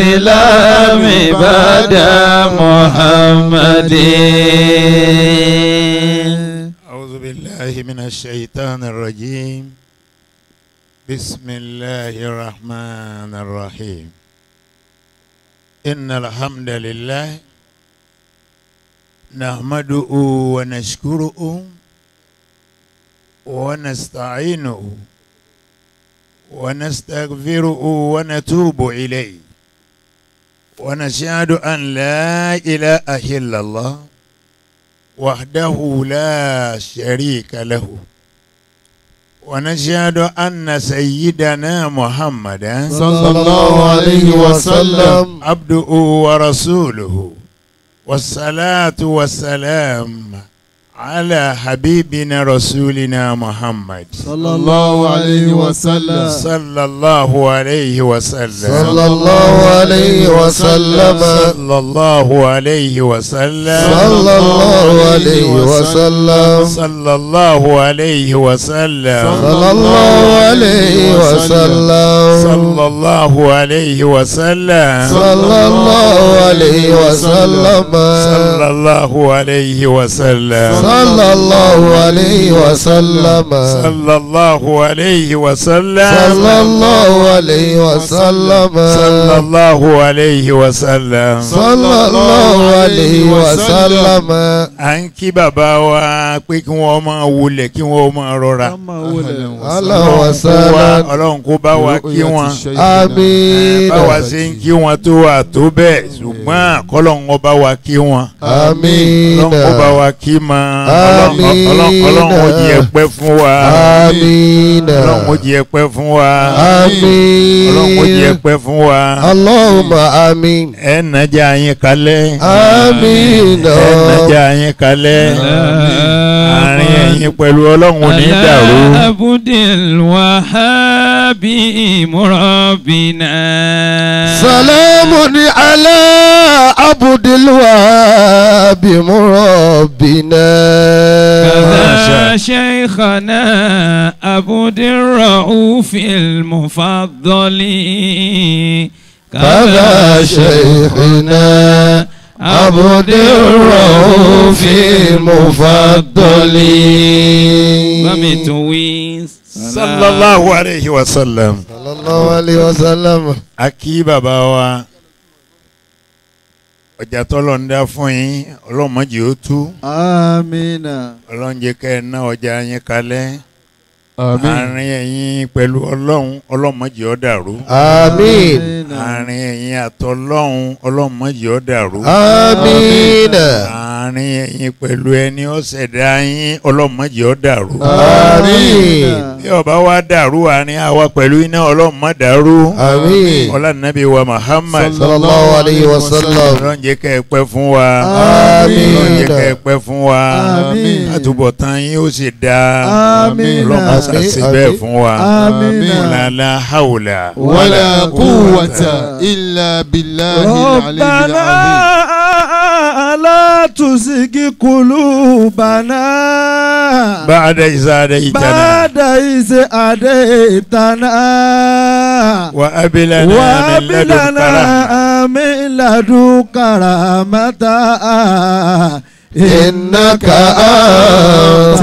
الإسلام بعد محمد. أعوذ بالله من الشيطان الرجيم. بسم الله الرحمن الرحيم. إن الحمد لله نحمده ونشكره ونستعينه ونستغفره ونتوب إليه ونشهد أن لا إله إلا الله وحده لا شريك له ونشهد أن سيدنا محمدا صلى الله عليه وسلم عبده ورسوله والصلاة والسلام على حبيبنا رسولنا محمد صلى الله عليه وسلم صلى الله عليه وسلم صلى الله عليه وسلم صلى الله عليه وسلم صلى الله عليه وسلم صلى الله عليه وسلم صلى الله عليه وسلم صلى الله عليه وسلم صلى الله عليه وسلم صلى الله عليه وسلم صلى الله عليه وسلم صلى الله عليه وسلم صلى الله عليه وسلم صلى الله عليه وسلم صلى الله عليه وسلم. à ń kí bàbá wa pé kí wọ́n máa wulẹ̀ kí wọ́n máa rọra. Allahu wassalam. Ọlọ́run kó bá wa kí wọn. Àmín. báwa ṣe ń kí wọn tó wà tó bẹ́ẹ̀ ṣùgbọ́n kọ́lọ́run kó bá wa kí wọn. Àmín. Ọlọ́run kó bá wa kí ma. Àmín. Ọlọ́run ó jẹ́ ẹpẹ́ fún wa. Àmín. Ọlọ́run ó jẹ́ ẹpẹ́ fún wa. Àmín. Ọlọ́run ó jẹ́ ẹpẹ́ fún wa. Allahumma àmín. Ẹ nàjà yín kalẹ̀. Àmín. Ẹ nàjà yín kalẹ̀. Àárín ẹ̀yin pẹ̀lú Ọlọ́run ò ní dàrú. Abdul Wahhab murabbina. Salamun ala Abdul Wahhab murabbina. كذا شيخنا عبد الرؤوف المفضل. كذا شيخنا عبد الرؤوف المفضل. Sallallahu alayhi wa sallam. Sallallahu alayhi wa sallam. Akí bàbá wa. Ọjà tọ́lọ̀ ń dá fún yín, Ọlọ́run má jẹ́ ó tú. Amina. Ọlọ́run jẹ́ kẹ́ ẹ ná ọjà yín kalẹ̀. Àmín. Àárín ẹ̀yin pẹ̀lú Ọlọ́run má jẹ́ ó dàrú. Àmín. Àárín ẹ̀yin àtọlọ́run Ọlọ́run má jẹ́ ó dàrú. Àmín. Àárín ẹ̀yin pẹ̀lú ẹni ó ṣẹ̀dá yín Ọlọ́run má jẹ́ ó dàrú. Àmín. Bí ó bá wá dàrú àárín àwa pẹ̀lú iná Ọlọ́run má dàrú. Àmín. Ọlá Nábì wa Muhammad. Sallallahu alayhi wa sallam. Ọlọ́run jẹ́ kẹ́ ẹ pẹ́ fún wa. Àmín. Ọlọ́run jẹ́ kẹ́ ẹ pẹ́ fún wa. Àmín. Àtúbọ̀tán yín ó sì dáa. Àmín. Ọlọ́run má ṣàṣì bẹ́ẹ̀ fún wa. Àmín. La hawla ولا قوة إلا بالله العلي العظيم. لا تزغ قلوبنا بعد إذ هديتنا بعد إذ هديتنا وهب لنا من لدنك رحمة إنك أنت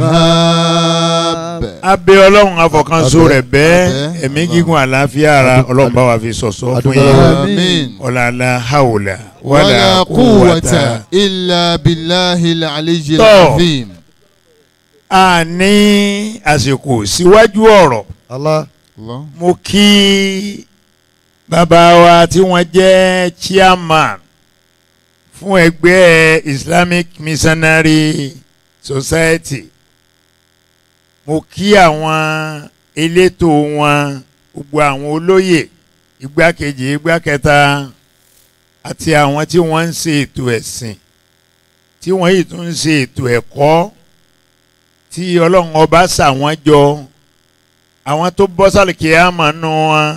الوهاب. Abẹ́ Ọlọ́run afọkànso rẹ̀ bẹ́ẹ̀ ẹ̀mí gígùn àlàáfíà ara Ọlọ́run bá wa fi sọ̀sọ́ fún yín. آمين. Ọ̀làlà hawla ولا قوة إلا بالله العلي طب. العظيم. A ní àsìkò síwájú ọ̀rọ̀. Allah. الله. Mo kí bàbá wa tí wọ́n jẹ́ chairman fún ẹgbẹ́ Islamic Missionary Society. Mo kí àwọn elétò wọn gbogbo àwọn olóyè igbákejì igbákẹta àti àwọn tí wọ́n ń ṣe ètò ẹ̀sìn tí wọ́n yìí tún ń ṣe ètò ẹ̀kọ́ tí Ọlọ́run ọba ṣà wọ́n jọ àwọn tó bọ́ sálùkì àmọ́ nù wọn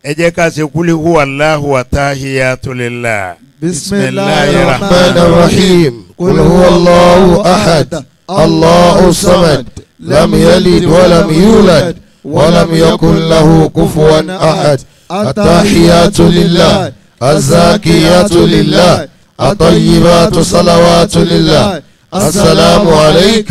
ẹ jẹ́ ká ṣe kúlẹ̀ hu Allahu wa tahiyatu lillah. Bismillahir Rahmanir Rahim. Qul huwallahu ahad. Allahu samad. Lam yalid wa lam yulad wa lam yakun lahu kufuwan ahad. التحيات لله الزاكيات لله الطيبات صلوات لله السلام عليك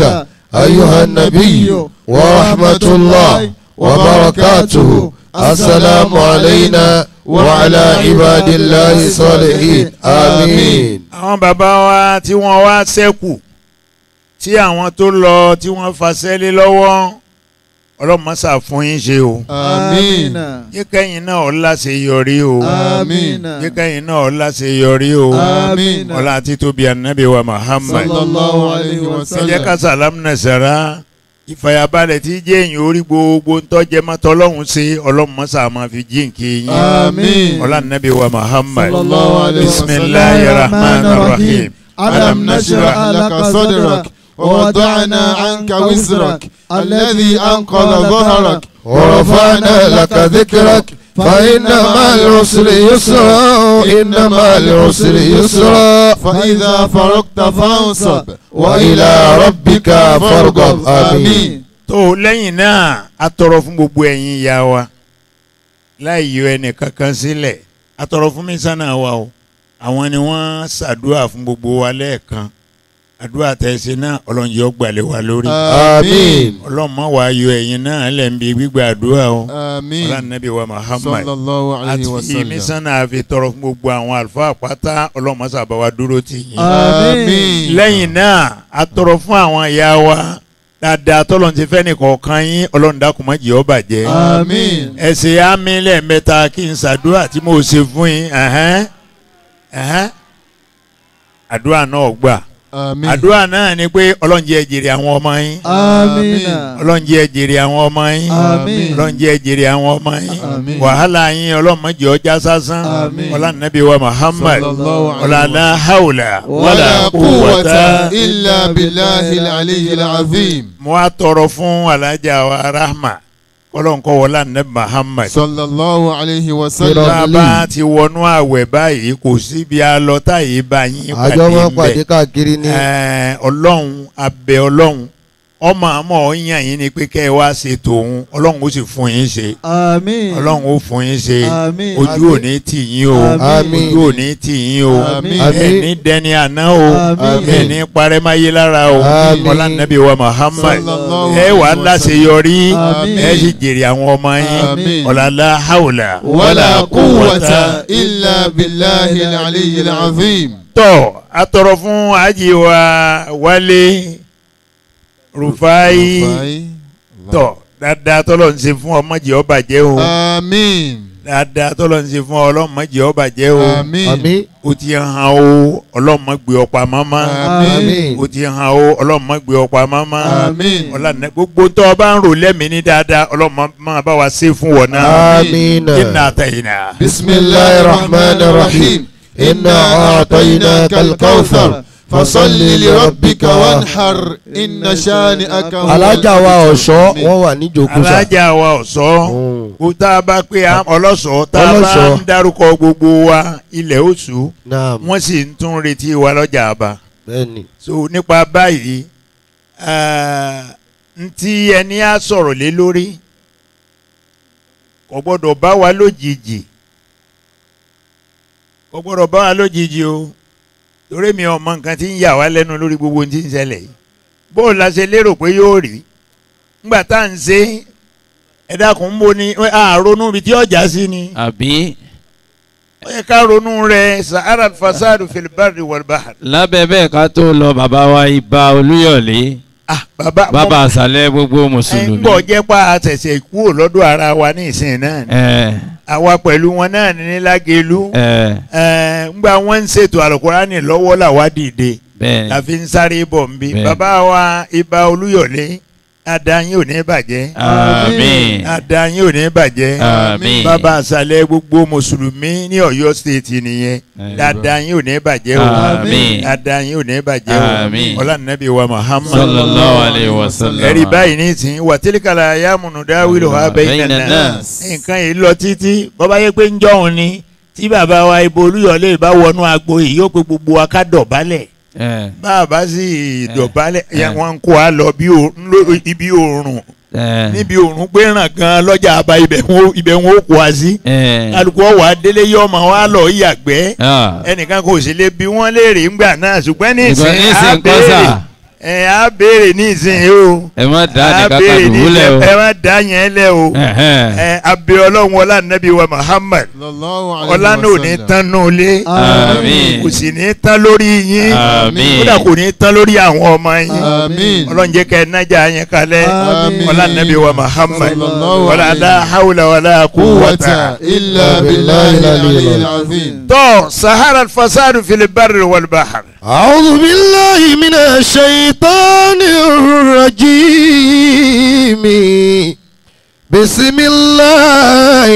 أيها النبي ورحمة الله وبركاته السلام علينا وعلى عباد الله الصالحين آمين. àwọn bàbá wa tí wọ́n wá ṣẹ́kù tí àwọn tó lọ tí wọ́n fàṣẹ lé lọ́wọ́ ọlọ́mọṣà fún yín ṣe o. Àmín. yíkẹ́yìn náà ọ̀la ṣe yọrí o. Àmín. yíkẹ́yìn náà ọ̀la ṣe yọrí o. Àmín. ọlá àti tóbi ànábì wa Muhammad. Sallallahu alayhi wa ẹ jẹ́ sallam. ká sàlámù nàṣàrà ìfàyàbalẹ̀ tí jẹ́ èyàn orí gbogbo ntọ́jẹ́ mọ́tọ́ ọlọ́run ṣe ọlọ́mọṣà máa fi jíǹkì yín. Àmín. ọlá ànábì wa Muhammad. Sallallahu alayhi wa sallam. bisimilahi rahman rahim. ألم نشرح لك صدرك ووضعنا عنك وزرك الذي أنقض ظهرك ورفعنا لك ذكرك فإن مع العسر يسرا إن مع العسر يسرا فإذا فرغت فانصب وإلى ربك فارغب آمين. tó lẹ́yìn náà a tọrọ fún gbogbo ẹ̀yin ìyá wa láì yọ ẹnì kankan sílẹ̀ a tọrọ fún mísánà wa o àwọn ni wọ́n ṣàdúrà fún gbogbo wa lẹ́ẹ̀kan àdúrà tẹ̀sí náà ọlọ́njẹ́ ọgbàlẹ̀ wa lórí آمين. ọlọ́mọ wa yọ ẹ̀yin náà lẹ́ǹbi gbígbà àdúrà o آمين. ọlọ́nàbí wa Muhammad sallallahu alayhi wa àti sallam. mísánà àfi tọrọ fún gbogbo àwọn àlùfáà pátá ọlọ́mọ sábà wa dúró tì yín. Àmín. lẹ́yìn náà a tọrọ fún àwọn ìyá wa dáadáa tọ́lọ́n ti fẹ́ nìkọ̀ọ̀kan yín ọlọ́run dákun má jẹ́ ó bàjẹ́. Àmín. ẹ ṣe àmín lẹ́ẹ̀mẹ́ta kí n ṣàdúrà tí mo ṣe fún yín àdúrà náà gbà. Àmín. àdúrà náà ni pé ọlọ́run jẹ́ jèrè àwọn ọmọ yín. آمين. ọlọ́run jẹ́ jèrè àwọn ọmọ yín. Àmín. ọlọ́run jẹ́ jèrè àwọn ọmọ yín. Àmín. wàhálà yín ọlọ́run má jẹ́ ó já sásán. Àmín. ọlá nàbí wa Muhammad. Sallallahu alayhi wa ọlá sallam. la hawla ولا قوة إلا بالله العلي العظيم. mo wá tọrọ fún alájà wa Rahma kọlọ́nkọ́ wọlá nàbí Muhammad. sallallahu alayhi wa sallam. bàbá ti wọnú àwẹ̀ báyìí kò síbi alọ́tà yìí bá yín àjọ wọn pàdé pàdé ńbẹ̀. káàkiri ní. ọlọ́run abẹ ọlọ́run ọmọ àmọ́ ọ̀yàn yín ni pé kẹ́ ẹ wá ṣe tòun ọlọ́run ó sì fún yín ṣe àmín. ọlọ́run ó fún yín ṣe Àmín. ojú ò ní tì yín o Àmín. ojú ò ní tì yín o Àmín. ẹni dẹni àná o Àmín. ẹni parẹ́máyé lára o Àmín. ọlá nàbí wa Muhammad Sallallahu ẹ wà alayhi wa láṣeyọrí Àmín. ẹ sì jèrè àwọn ọmọ yín Àmín. ọlá la hawla ولا قوة إلا بالله العلي العظيم. tọ́ a tọrọ fún àjì wa Wálé Rufai tọ́ dáadáa tọ́lọ̀ ń ṣe fún ọmọ jẹ́ ó bàjẹ́ o آمين. dáadáa tọ́lọ̀ ń ṣe fún ọlọ́mọ jẹ́ ó bàjẹ́ o آمين. àmín. o ti hàn o ọlọ́mọ gbé ọ̀pá mọ́mọ́ آمين. o ti hàn o ọlọ́mọ gbé ọ̀pá mọ́mọ́ آمين. ọlọ́mọ gbogbo tó o bá ń rò lẹ́mìí ní dáadáa ọlọ́mọ máa bá wa ṣe fún wọn náà آمين. inna atayna. بسم الله الرحمن الرحيم إنا أعطيناك الكوثر فصل لربك وانحر إن شانئك هو alájà wa ọ̀ṣọ́ wọ́n wà níjókòó sá. alájà wa ọ̀ṣọ́ kó tá a bá pé ọlọ́ṣọ́ tá a bá Ọlọ́ṣọ́. ń dárúkọ gbogbo wa ilẹ̀ oṣù naam wọ́n sì ń tún retí wa lọ́jà àbá bẹ́ẹ̀ni. so nípa báyìí ntí ẹni á sọ̀rọ̀ lé lórí kò gbọ́dọ̀ bá wa lójijì kò gbọ́dọ̀ bá wa lójijì o torí mi ò mọ nǹkan tí ń yà wá lẹ́nu lórí gbogbo ohun tí ń ṣẹlẹ̀ yìí bó o la ṣe lérò pé yóò rí ńgbà tá à ń ṣe ẹ dákun ń bo ni àrònú ibi tí ọjà sí ni àbí ó yẹ ká ronú rẹ̀ sahara fasadu fil barri wal bahr. lábẹ́ bẹ́ẹ̀ ká tó lọ bàbá wa Ìbà Olúyọ̀lé bàbá àṣàlẹ̀ gbogbo mùsùlùmí. ń gbọ́ jẹ́ pa àṣẹ̀ṣẹ̀ kúrò lọ́dọ̀ ara wa ní ìsìn náà ni àwa pẹ̀lú wọn náà ní Lágelú ńgbà wọ́n ń ṣètò àlùkùránì lọ́wọ́ làwa dìde la fi ń sáré bọ̀ ń bí bàbá wa Ìbà Olúyọ̀lé adáyín ò ní bàjẹ́ àmín adáyín ò ní bàjẹ́ àmín bàbá àṣàlẹ̀ gbogbo mùsùlùmí ní Ọ̀yọ́ state nìyẹn adáyín ò ní bàjẹ́ o àmín adáyín ò ní bàjẹ́ o àmín ọlànàbí wa Muhammad sallallahu alayhi wa sallam. ẹ̀rí báyìí nísìnyí wà tílíkàlà ayámùnú dáwìlì wà bẹ́ẹ̀ náà nǹkan yìí lọ títí bọ́bá yẹ pé ń jọ̀hún ni tí bàbá wa Ìbà Olúyọ̀lé bá wọnú agbo yìí yóò pé gbogbo wa ká dọ̀bálẹ̀ bàbá sì dọ̀bálẹ̀ wọn kó a lọ ibi oòrùn níbi òrùn gbé ràn gan lọ́jà àbá ibẹ̀ wọn ó kó wa sí alùpùpù ọ̀wà délé yọ ọmọ wa lọ ìyàgbẹ́ ẹnìkan kò sì lè bi wọ́n léèrè ńgbà náà ṣùgbọ́n ní ìsìn a béèrè ní ìsìn o ẹ má dá nìkan kan dùbúlẹ̀ o ẹ má dá yẹn lẹ o abẹ Ọlọ́run ọlá nàbí wa Muhammad ọlá náà ò ní tán náà lé kò sì ní tán lórí yín kódà kò ní tán lórí àwọn ọmọ yín Ọlọ́run jẹ́ kẹ́ ẹ nájà yẹn kalẹ̀ ọlá nàbí wa Muhammad ọlá la hawla wala quwwata illa billahi al-aliyyil azim. tó sahara al-fasadu fil barri wal bahr. أعوذ بالله من الشيطان الرجيم بسم الله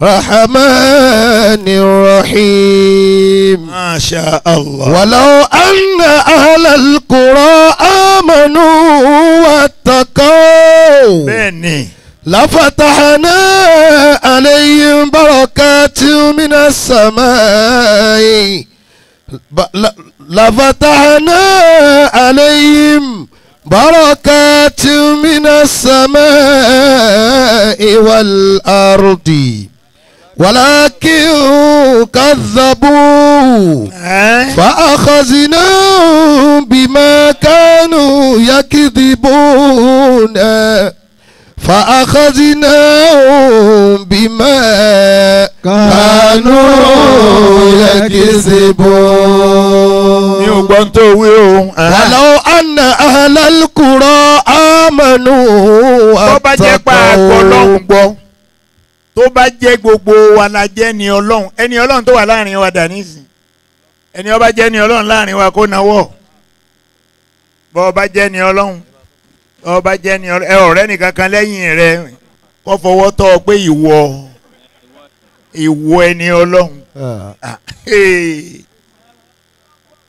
الرحمن الرحيم ما شاء الله. ولو أن أهل القرى آمنوا واتقوا بني لفتحنا عليهم بركات من السماء لفتحنا عليهم بركات من السماء والأرض ولكن كذبوا فأخذناهم بما كانوا يكذبون فأخذناهم بما كانوا يكذبون ولو أن أهل القرى آمنوا واتقوا tó bá jẹ́ gbogbo wa la jẹ́ ni Ọlọ́run ẹni Ọlọ́run tó wà láàrin wa dà nísìn ẹni ó bá jẹ́ ni Ọlọ́run láàrin wa kó nawọ́ bó bá jẹ́ ni Ọlọ́run ọba jẹ́ ni ọ̀rẹ́ nìkan kan lẹ́yìn rẹ̀ kó fọwọ́ tọ́ ọ pé ìwọ ẹni Ọlọ́run.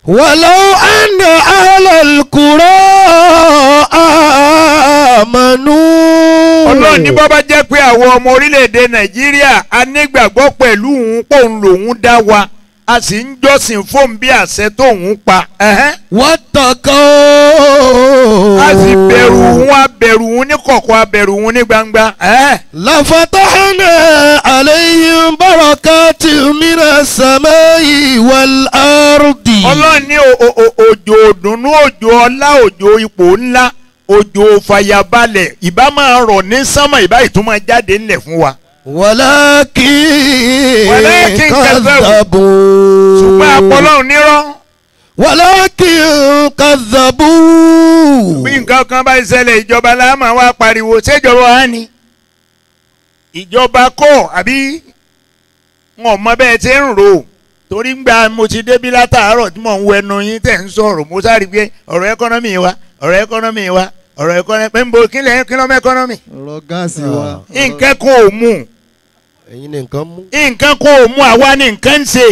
ولو أن أهل القرى آمنوا. Ọlọ́run ní bó bá jẹ́ pé àwọn ọmọ orílẹ̀-èdè Nàìjíríà a nígbàgbọ́ pẹ̀lú òun pòun lòun dá wa a sì ń jọ́sìn fóun bí àṣẹ tóun pa. واتقوا. a sì bẹ̀rù wọn abẹ̀rù wọn ní kọ̀kọ̀ abẹ̀rù wọn ní gbangba. لفتحنا عليهم بركات من السماء والأرض. Ọlọ́run ní òjò òdùnnú òjò ọlá òjò ipò ńlá òjò fàyàbalẹ̀ ìbá máa rọ̀ ní sánmà ìbá ìtumọ̀ jáde ńlẹ̀ fún wa. ولكن كذبوا. ṣùgbọ́n àpọ̀lọ́run nírọ́. ولكن كذبوا. bí nǹkan kan bá ṣẹlẹ̀ ìjọba la máa wá pariwo ṣèjọba wa ni. ìjọba kọ́ àbí wọn mọ bẹ́ẹ̀ tí ń rò torí gba mo ti débi látàárọ̀ tí mò ń wo ẹnu yín tẹ̀ ń sọ̀rọ̀ mo sáré pé ọ̀rọ̀ ẹkọ́nọ́mì wa ọ̀rọ̀ ẹkọ́nọ́mì wa ọ̀rọ̀ ẹkọ́nọ́mì pé ń bo kí lọ́mọ ẹkọ́nọ́mì. ọ̀rọ̀ gáàsì wa. nǹkan kan ò mú. ẹ̀yin ni nǹkan mú. nǹkan kan ò mú àwa ni nǹkan ń ṣe.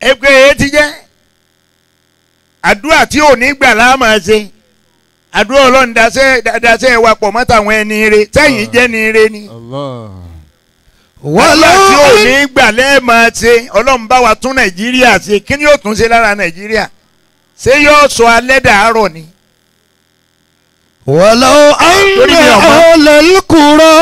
ẹgbẹ́ yẹn ti jẹ́ àdúrà tí ò ní gbà láàmà ṣe àdúrà Ọlọ́run dasẹ́ wa pọ̀ mọ́tà àwọn ẹni rẹ sẹ́yìn jẹ́ ni rẹ ni. àdúrà tí ò ní gbà lẹ́ẹ̀mà ṣe Ọlọ́run bá wa tún Nàìjíríà ṣe kí ni yóò tún ṣe lára Nàìjíríà ṣé yóò sọ alẹ́ dàárọ̀ ni. ولو أن أهل القرى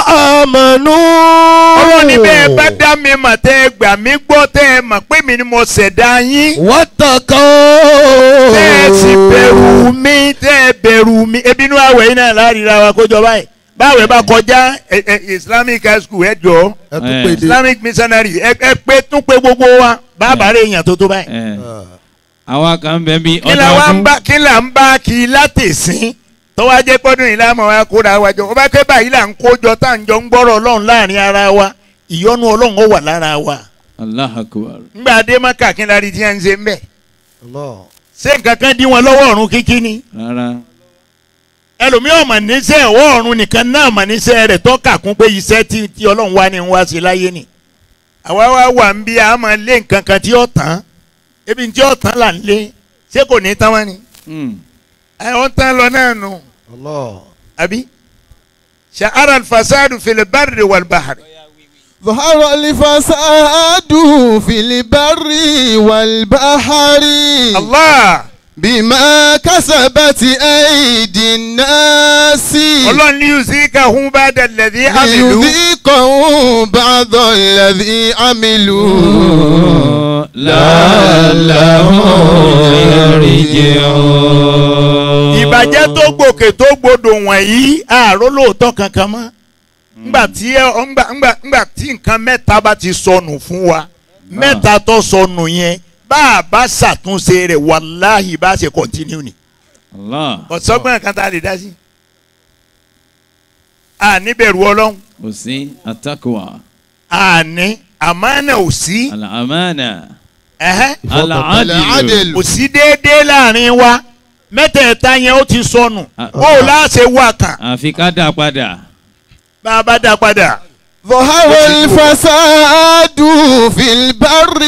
آمنوا. Ọlọ́run ní bẹ́ẹ̀ bá dá mi mà tẹ́ ẹ gbà mí gbọ́ tẹ́ ẹ mà pé mi ni mo ṣẹ̀dá yín. واتقوا. tẹ́ ẹ sì bẹ̀rù mi tẹ́ ẹ bẹ̀rù mi ebi inú àwẹ̀ yìí náà láàrínra wa kó jọ báyìí báwẹ̀ bá kọjá Islamic high school ẹ jọ Islamic missionary ẹ pé tún pé gbogbo wa bàbá rẹ̀ èèyàn tó báyìí. àwọn kan bẹ bí ọdún kí là ń bá kí látẹ̀sín tọ́wọ́ ajẹ́ pọ́dún yìí láàmú wa kóra wa jọ ọba kẹ́ báyìí là ń kójọ tá à ń jọ ń gbọ́rọ̀ Ọlọ́run láàrin ara wa ìyọ́nú Ọlọ́run ó wà lára wa. Allahu Akbar. ńgbà adé maka kí n lárí tí wọ́n ń ṣe ń bẹ̀. ṣé nǹkan kan dí wọn lọ́wọ́ ọ̀run kíkí ni. rárá. ẹlòmíràn mà níṣẹ́ ọwọ́ ọ̀run nìkan náà mà níṣẹ́ rẹ̀ tọ́ka kún pé iṣẹ́ tí Ọlọ́run wá ní ń wá sí láyé ni. àwa wá wà ń bí a máa lé nǹkan kan tí ó tán ebi tí ó tán là ń lé ṣé kò ní tán wá ni. àwọn tán lọ náà nù. àbí ṣàárà alfasadu fil barri wal bahri. ظهر الفساد في البر والبحر. Allah بما كسبت أيدي الناس ọlọ́run ní yuzikahum ba'da alladhi amilu. ليذيقهم بعض الذي عملوا لعلهم يرجعون. ìbàjẹ́ tó gbòkè tó gbòdò wọ̀nyí àárò lóòótọ́ kankan mọ́. ńgbà tí nǹkan mẹ́ta bá ti sọnù fún wa mẹ́ta tó sọnù yẹn bá a bá ṣàtúnṣe rẹ̀ wàláhì bá a ṣe kọ́ntínú ni. Allah. ọ̀sọ́gbọ́n kan tá a lè dá sí. a níbẹ̀rù ọlọ́run. kò sí atakwa. a ní àmánà ò sí. al-amana. ẹ̀hẹ́. al-adl. kò sí déédéé láàrin wa mẹ́tẹ̀ẹ̀ta yẹn ó ti sọnù ó láṣẹ wà kàn. àfi ká dá padà. bá a bá dá padà. ظهر الفساد في البر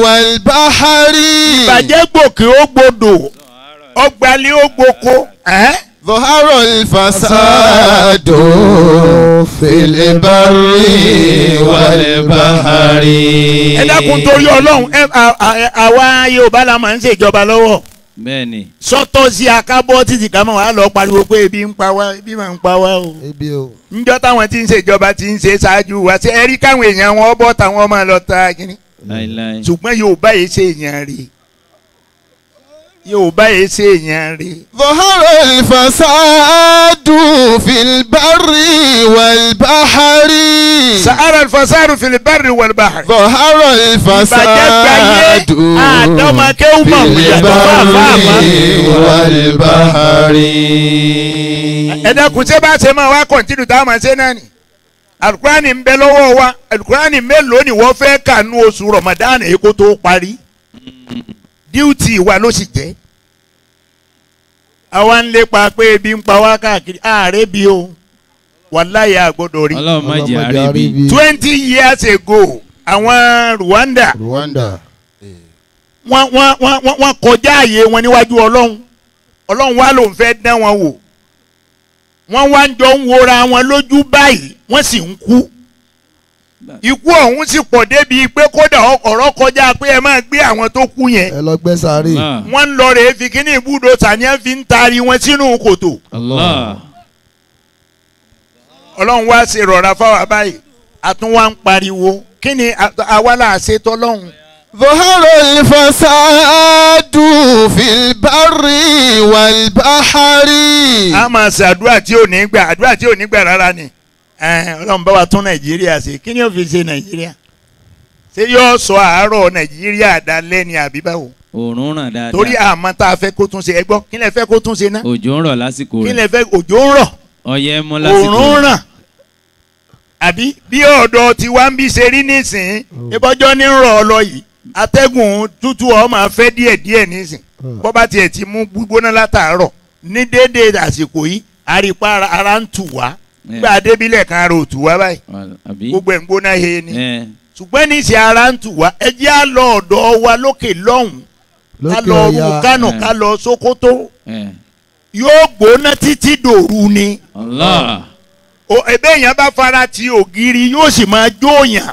والبحر ìbàjẹ́ gbòkè ó gbòdò ọgbàlẹ̀ ó gboko. ظهر الفساد في البر والبحر. ẹ dákun torí ọlọ́run àwa Yorùbá la máa ń ṣèjọba lọ́wọ́. bẹ́ẹ̀ni. sọ́tọ̀ sí akábọ́ títí ká máa wá lọ pariwo pé ebi ń pa wá ebi máa ń pa wá o. ebi o. njọ́ táwọn tí ń ṣèjọba ti ń ṣe ṣáájú wa ṣe ẹ rí káwọn èèyàn wọn bọ́ táwọn máa lọ ta kínní. láíláí. ṣùgbọ́n Yorùbá yìí ṣe èèyàn rí Yorùbá yìí ṣe èèyàn rí. ظهر الفساد في البر والبحر. sahara alfasaru fil barri wal bahri. ظهر الفساد في البر والبحر. ẹ dákun ṣé bá ṣe máa wá kọ́ntínú táwọn máa ṣe náà ni alukurani ń bẹ lọ́wọ́ wa alukurani mélòó ni wọ́n fẹ́ kà nú oṣù Ramadan èyí kó tó parí díùtì wa ló sì jẹ́ àwa ń lépa pé ebi ń pa wá káàkiri ààrẹ bí o wàláyé àgbọ̀dọ̀ rí. ọlọ́run má jẹ́ àríbí. 20 years ago àwọn Rwanda wọ́n kọjá àyè wọn níwájú ọlọ́run wa ló ń fẹ́ dán wọn wò wọ́n wá ń jọ ń wora wọn lójú báyìí wọ́n sì ń kú ikú ọ̀hún sì pọ̀ débi pé kódà ọ̀rọ̀ kọjá pé ẹ máa gbé àwọn tó kú yẹn. ẹ lọ gbẹ́ sáré. wọ́n ń lọ rèé fi kíní ibùdó tàníyàn fi ń taari wọn sínú kòtò. Allah. ọlọ́run wá ṣe rọra fáwọn báyìí àtúnwá ń pariwo kí ni àwa là á ṣe tọ́lọ́hún. ظهر الفساد في البر والبحر. a máa ṣe àdúrà tí ò ní gbà àdúrà tí ò ní gbà rárá ni ọlọ́run bá wa tún Nàìjíríà ṣe kí ni ó fi ṣe Nàìjíríà ṣé yóò sọ àárọ̀ Nàìjíríà dalẹ́ ni àbí báwo. òòrùn ràn dáadáa. torí àmọ́ tá a fẹ́ kó tún ṣe ẹ gbọ́ kí lẹ fẹ́ kó tún ṣe ná. òjò ń rọ̀ lásìkò rẹ̀. kí lẹ fẹ́ òjò ń rọ̀. ọyẹ́ mú lásìkò rẹ̀. òòrùn ràn àbí bí ọ̀dọ̀ tiwa ń bí ṣe rí nísìn ìbọjọ́ ní rọ̀ ọ lọ yìí atẹ́gùn tútù ọ máa fẹ́ díẹ̀díẹ̀ nísìn bọ́ bá tiẹ̀ ti mú gbígbóná látàárọ̀ ní déédéé àsìkò yìí àrípa ara ń tù wá gbà débílẹ̀ kan ara ò tù wá báyìí gbogbo ẹ̀ ń gbóná he ni ṣùgbọ́n níṣẹ́ ara ń tù wá ẹ jẹ́ á lọ ọ̀dọ̀ wa lókè lọ́hùn ká lọ rú Kánò ká lọ Sókótó yóò gbóná títí dòru ni ebe èèyàn bá fara ti ògiri yóò sì máa jóòyàn.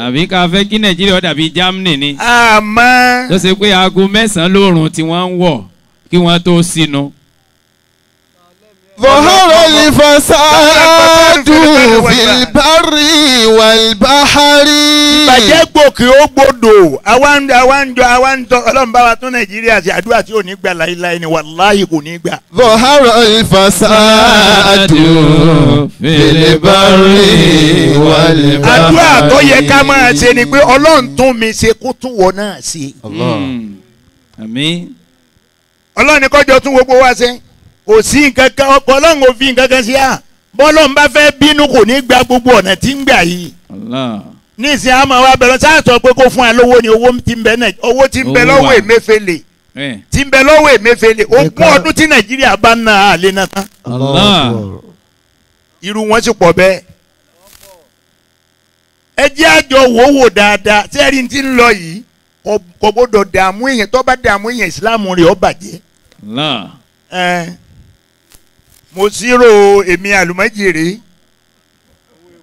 àbí ká fẹ́ kí Nàìjíríà dàbí Germany ni. àmọ́. tó ṣe pé aago 9 lóòrùn tí wọ́n ń wọ̀ kí wọ́n tó sínú. ظهر الفساد في البر والبحر. ìbàjẹ́ gbòkè ó gbòdò àwa ń tọ́ ọlọ́run bá wa tún Nàìjíríà ṣe àdúrà tí ò ní gbà láíláí ni wàláhì kò ní gbà. ظهر الفساد في البر والبحر. àdúrà tó yẹ ká máa ṣe ni pé ọlọ́run tún mi ṣe kó tún wọ náà ṣe. àmín. ọlọ́run ní kọjọ tún gbogbo wa ṣe kò sí nǹkan kan ọkọ ọlọ́run ò fi nǹkan kan sí à bọ́lọ́run bá fẹ́ bínú kò ní gba gbogbo ọ̀nà tí ń gbà yìí. nísìnyí a máa wá bẹ̀rẹ̀ sáà sọ pé kó fún ẹ lówó ni owó tí ń bẹ náà owó tí ń bẹ lọ́wọ́ Emefiele tí ń bẹ lọ́wọ́ Emefiele ogún ọdún tí Nàìjíríà bá ń na àlè náà tán. irú wọn sì pọ̀ bẹ́ẹ̀. ẹ jẹ́ àjọ wòwò dáadáa sẹ́ẹ̀rì tí ń lọ yìí kò gbọ́dọ̀ dààmú èèyàn tó bá dààmú èèyàn ìsìláàmù rẹ̀ ó bàjẹ́. mo ṣírò èmi àlùmọ́jèrè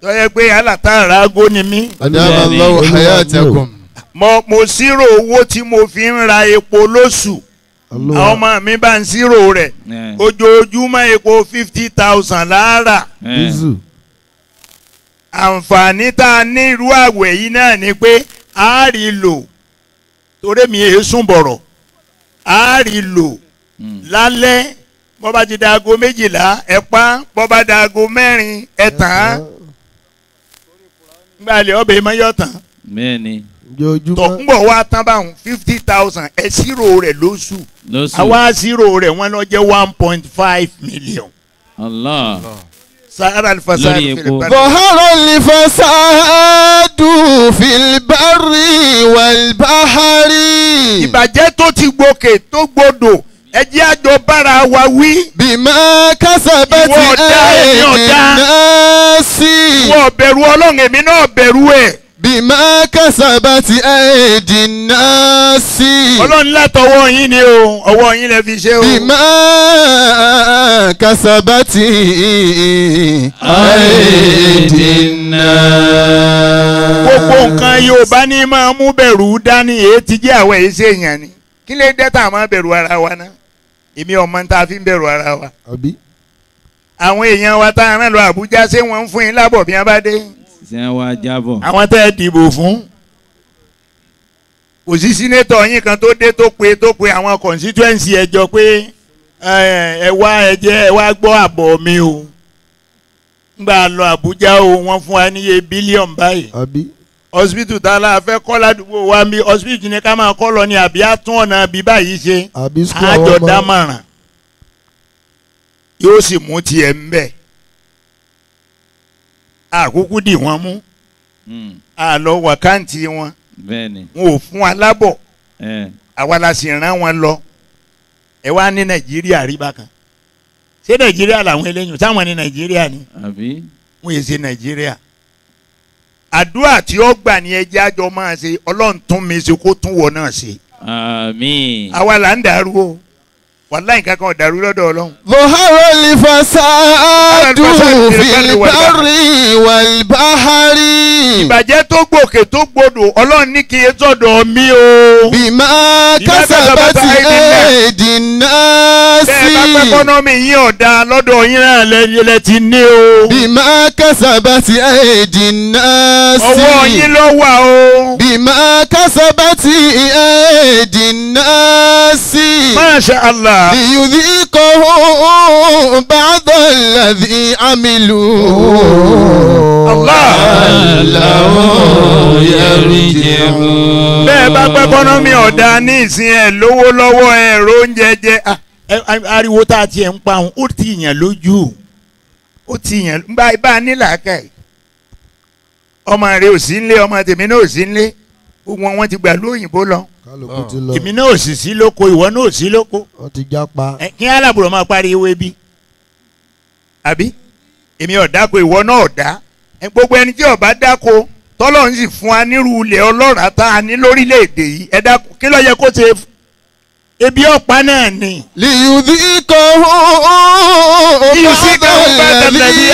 tó yẹ pé alátàrà ago ni mí. Adamallahu hayatakum. mo ṣírò owó tí mo fi ń ra epo lóṣù àwọn ọmọ mi bá ń ṣírò rẹ̀ ojoojúmọ́ epo 50,000 lára. àǹfààní tá a ní irú àwẹ̀ yìí náà ni pé a rí lò torí mi èé sùn bọ̀rọ̀ a rí lò lálẹ́ bó bá ti dago 12 ẹ pa bó bá dago 4 ẹ tàn án gbàlẹ́ ọbẹ̀ mọ́yọ́ tán tọ̀kúnbọ̀ wa tán báwọn 50,000 ẹ ṣírò rẹ̀ lóṣù àwa ṣírò rẹ̀ wọ́n lọ jẹ́ 1.5 million. Allah. ظهر الفساد في البر في البر والبحر. ìbàjẹ́ tó ti gòkè tó gbodò ẹ jẹ́ àjọ bára wa wí. bima kasabati aydin-nasi. wọ́n bẹ̀rù Ọlọ́run èmi náà bẹ̀rù ẹ̀. bima kasabati aydin-nasi. Ọlọ́run látọwọ́ yín ni o ọwọ́ yín lẹ fi ṣe o. bima kasabati aydin-nasi. gbogbo nǹkan Yorùbá ní máa mú bẹ̀rù dání èyí ti jẹ́ àwọn èyí ṣe èèyàn ni kí lè dé tá a máa bẹ̀rù ara wa náà èmi ọmọ tá a fi ń bẹ̀rù ara wa. àwọn èèyàn wa tá a rán lọ Àbújá ṣé wọ́n ń fún yín lábọ̀ bí wọ́n bá dé. àwọn tẹ́ ẹ dìbò fún kò sí sínétọ̀ yín kan tó dé tó pe àwọn constituency ẹjọ́ pé ẹ wá gbọ́ àbọ̀ mi o ngbà lọ Àbújá o wọ́n fún wa níye bílíọ̀nù báyìí hospital tá a la fẹ́ kọ́ ládùúgbò wa mi hospital ní ká máa kọ́ lọ ní àbí àtún ọ̀nà bí báyìí ṣe àjọ dámọ̀ràn yóò sì mú tiẹ̀ ń bẹ̀ àkúkú dì wọ́n mú àlọ́ wákàntì wọn wọn ò fún wa lábọ̀ àwa la sì rán wọn lọ ẹ wá ní Nàìjíríà rí bákan ṣé Nàìjíríà làwọn eléyìí táwọn ní Nàìjíríà ni wọn yìí ṣe Nàìjíríà àdúrà tí ó gbà ní ẹjẹ́ àjọ máa ṣe Ọlọ́run tún mi ṣe kó tún wọ náà ṣe. àmín. àwa là ń dàrú o wàláhì nǹkan kan ò dàrú lọ́dọ̀ Ọlọ́run. ظهر الفساد في البر والبحر. ìbàjẹ́ tó gbòkè tó gbodò Ọlọ́run ní kí n sọ̀dọ̀ mi o. بما كسبت أيدي الناس. bẹ́ẹ̀ bá pẹ́ kọ́nọ́mì yín ọ̀dà lọ́dọ̀ yín náà lẹ ti ní o. بما كسبت أيدي الناس. ọwọ́ yín ló wà o. بما كسبت أيدي الناس. ما شاء الله. ليذيقهم بعض الذي عملوا. الله. لعلهم يرجعون. bẹ́ẹ̀ bá pẹ́ kọ́nọ́mì ọ̀dà ní ìsìn ẹ̀ lówó lọ́wọ́ ẹ̀rọ oúnjẹ jẹ ariwo tá a tiẹ̀ ń pa òun ó ti yàn lójú ó ti yàn bá a ní làákàyè ọmọ rẹ ò sí nílé ọmọ tèmi náà ò sí nílé gbogbo wọn ti gbà lóyìnbó lọ èmi náà ò sì sí lóko ìwọ náà ò sí lóko kí alábùrọ̀ máa pariwo ebi àbí èmi ò dáko ìwọ náà ò dá gbogbo ẹni tí ó bá dáko tọ́lọ́run sì fún wa nírú ilẹ̀ ọlọ́ràá tá a ní lórílẹ̀‐èdè yìí ẹ dáko kí ló yẹ kó ṣe ebi ọ̀pá náà ni. ليذيقهم بعض الذي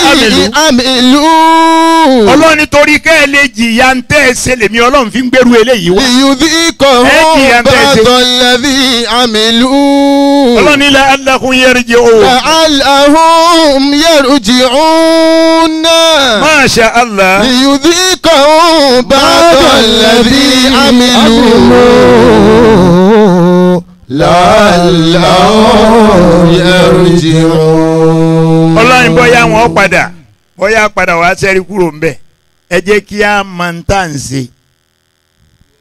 عملوا. Ọlọ́run nítorí kẹ́ ẹ lè jìyà ń tẹ́ ẹ ṣe lèmi Ọlọ́run fi ń gbèrú eléyìí wá. ليذيقهم بعض الذي عملوا. Ọlọ́run ní لعلهم يرجعون. لعلهم يرجعون. ما شاء الله. ليذيقهم بعض الذي عملوا. لعلهم يرجعون. Ọlọ́run bóyá wọn padà wá sẹ́rí kúrò ń bẹ̀ ẹ jẹ́ kí a máa ń tà ń ṣe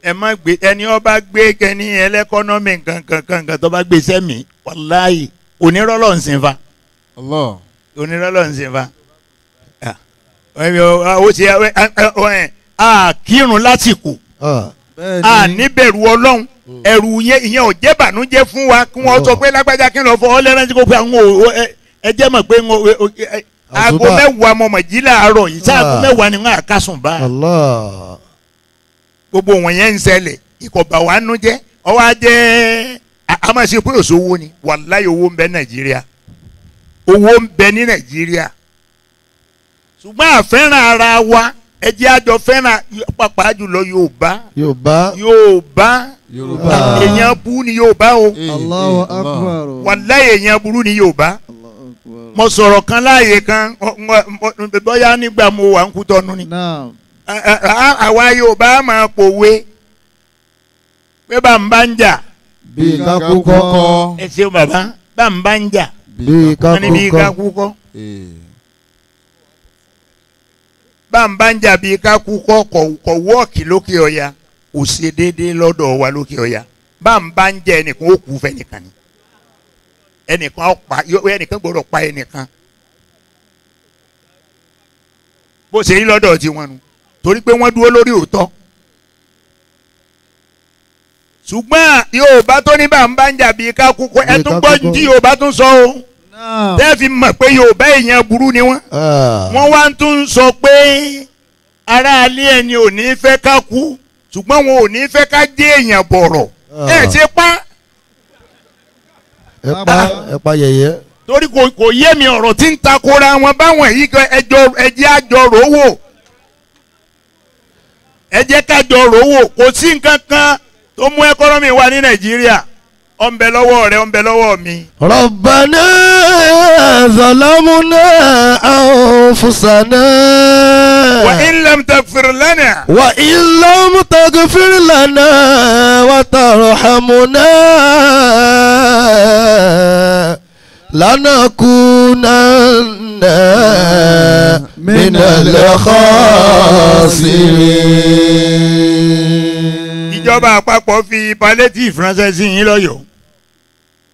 ẹ má gbé ẹni ọba gbé kẹni ẹlẹ́kọ́nọ́mì kankan tó bá gbé sẹ́mi wàláyé onírọ́lọ́ ń sìn fa onírọ́lọ́ ń sìn fa ó ṣe kírun lásìkò níbẹ̀rù Ọlọ́run ẹ̀rù ìyẹn ò jẹ́ bànújẹ́ fún wa kí wọ́n sọ pé lágbájá kí n lọ fọ ọ lẹ́rán tí kò pé àwọn ẹ jẹ́ mọ̀ pé aago 10 mọ̀mọ̀jì láàárọ̀ yìí sáàgó 10 ni wọ́n àkásùn bá. gbogbo wọn yẹn ń ṣẹlẹ̀ ìkọ̀bà wa nú jẹ́ ọwọ́ ajẹ́ àmọ́ṣe pé òṣòwò ni wàláyé owó ń bẹ Nàìjíríà owó ń bẹ ní Nàìjíríà ṣùgbọ́n àfẹ́ràn ara wa ẹ jẹ́ àjọ fẹ́ràn pàápàá jùlọ Yorùbá èèyàn burú ni Yorùbá o Allahu akbar. wàláhì èèyàn burú ni Yorùbá. Mo sọ̀rọ̀ kan láàyè kan bóyá nígbà mo wà ń Kútọ́nù ni. Naam. Àwa Yorùbá máa pòwe pé bá ń bá ń jà. bí kakúkọ. Ẹ ṣeun bàbá bá ń bá ń jà. bí Wọ́n ní bí kakúkọ. kakúkọ. Bá ń bá ń jà bí kakúkọ kọ̀ wọ́ọ̀kì lókè ọya kò ṣe déédéé lọ́dọ̀ wa lókè ọya. Bá ń bá ń jà ẹnìkan ó kú fẹ́ nìkan ni. Ẹnìkan gbọ́dọ̀ pa ẹnìkan. Bó ṣe rí lọ́dọ̀ tiwọn nu torí pé wọ́n dúró lórí òótọ́. Ṣùgbọ́n Yorùbá tó ní bá ń bá ń jà bí kakúkọ ẹ tún gbọ́ tí Yorùbá tún sọ o. Naam. Tẹ́ fi mọ̀ pé Yorùbá èèyàn burú ni wọ́n. Wọ́n wá tún sọ pé aráalé ẹni ò ní fẹ́ ká kú ṣùgbọ́n wọn ò ní fẹ́ ká jẹ́ èèyàn bọ̀rọ̀. Ẹ ṣe pa. ẹ pa yẹ̀yẹ́. Torí kò yé mi ọ̀rọ̀ tí ń takora wọn báwọn yìí kan ẹjẹ́ àjọ rówó. Ẹ jẹ́ kájọ rówó kò sí nǹkan kan tó mú ẹkọ́nọ́mì wa ní Nàìjíríà. Ó ń bẹ lọ́wọ́ rẹ ó ń bẹ lọ́wọ́ mi. Rabbana zalamuna anfusana. Wa in lam taghfir lana. wa in lam taghfir lana wa tarhamuna lanakunanna minal khasirin. Ìjọba àpapọ̀ fi palliative ránṣẹ́ sí yín lọ́yọ̀ọ́.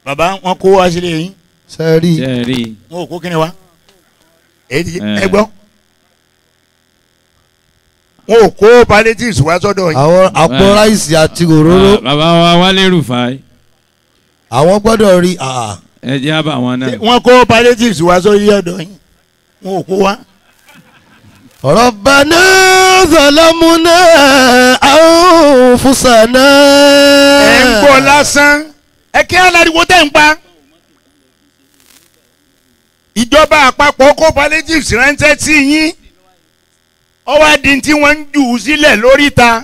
Bàbá wọn kó wá sílé yín. sẹ́rí. Sẹ́ẹ̀rì. Wọn ò kó kíni wá. Ẹ gbọ́. Wọn ò kó palliatives wá sọ́dọ̀ yín. àwọn àpò ráìsì àti òróró Bàbá wa Wálé Rufai. àwọn gbọ́dọ̀ rí Ẹ jẹ́ àbá wọn náà. Wọ́n kó palliatives wá sórí ọ̀dọ̀ yín. Wọn ò kó wá. Rabbana zalamuna anfusana. Ẹ ń gbọ́ lásán. Ẹ kí aláriwo tẹ̀ ń pa. Ìjọba àpapọ̀ kó palliatives ránṣẹ́ sí yín. Ó wá di tí wọ́n ń jù ú sílẹ̀ lóríta.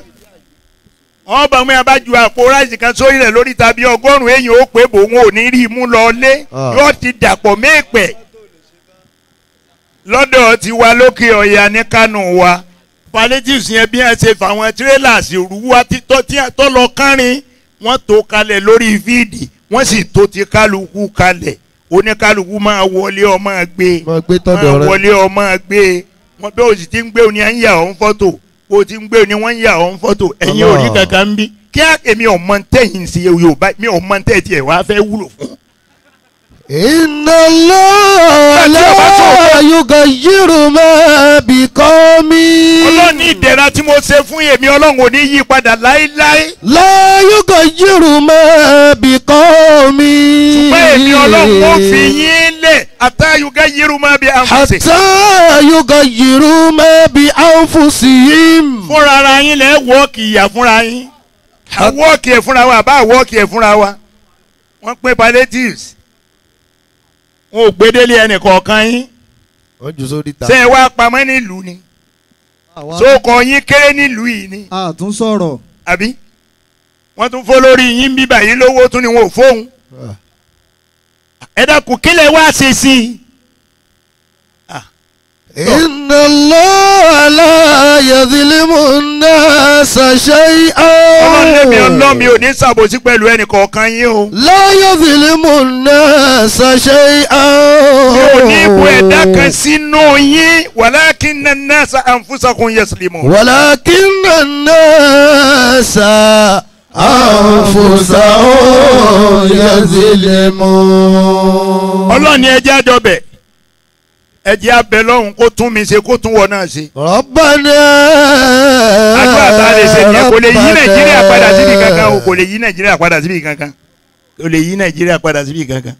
Wọ́n bá wọn abájú àpò ráìsì kan sórí rẹ̀ lóríta bí 100 èèyàn ó pé bò wọn ò ní rí i mú lọ lé. Yóò ti dàpọ̀ méèpẹ̀. Lọ́dọ̀ ti wa lókè ọ̀yà ní Kánò wa. Palliatives yẹn bí wọ́n ṣe fàwọn tírélàsì òrùwá tó lọ kárin. Wọ́n tó kalẹ̀ lórí fíìdì wọ́n sì tó ti kálukú kalẹ̀ oníkálukú máa wọlé ọmọ gbé máa gbé tọ́dọ̀ rẹ. máa wọlé ọmọ gbé wọn bí o sì ti ń gbé òní à ń yà ọ́ ń fọ́tò bó o ti ń gbé òní wọ́n ń yà ọ́ ń fọ́tò ẹ̀yin ò rí kankan ń bí kí èmi ò mọ tẹ̀yìn sí Yorùbá mi ò mọ tẹ̀yìn tiẹ̀ wá fẹ́ wúlò fún. Inna Allah la yughayyiru ma biqawmin. Ọlọ́run ní ìdẹ̀ra tí mo ṣe fún èmi Ọlọ́run ò ní yí padà láéláé. La yughayyiru ma biqawmin. ṣùgbọ́n èmi Ọlọ́run ó fi yín lẹ̀ hatta yughayyiru ma bi anfusihim. Hatta yughayyiru ma bi anfusihim. Fúnra ara yín lẹ́ wọ́ọ̀kì ìyà fúnra yín. Àwọ́ọ̀kì ẹ̀ fúnra wa àbá àwọ́ọ̀kì ẹ̀ fúnra wa. Wọ́n pín palliatives. Wọn ò gbédélé ẹnì kọ̀ọ̀kan yín. wọ́n jù sórí ta. Ṣé ẹ wá pamọ́ nílùú ni? Sókò yín kéré nílùú yìí ni. a tún sọ̀rọ̀. Àbí? Wọ́n tún fọ́ lórí yín bíbà yín lówó tún ni wọn ò fóun. Ẹ dákun kílẹ̀ wá ṣe sí i. Inna Allah la yadhlimu an-nasa shay'an. Ọlọ́lẹ́mi ọlọ́mi ò ní ṣàbòsí pẹ̀lú ẹnì kọ̀ọ̀kan yín o. La yadhlimu an-nasa shay'an. Yóò ní ibú ẹ̀dá kan sínú yín walakinna an-nasa anfusahum yaslimun. Walakinna an-nasa anfusahum yazlimun. Ọlọ́ni ẹjẹ́ àjọbẹ̀. Ẹjẹ́ abẹ lọ́hùn kó tún mi ṣe kó tún wọ náà ṣe. Rabbana. Àdúrà tá a lè ṣe nìyẹn kò lè yí Nàìjíríà padà síbi kankan o kò lè yí Nàìjíríà padà síbi kankan kò lè yí Nàìjíríà padà síbi kankan.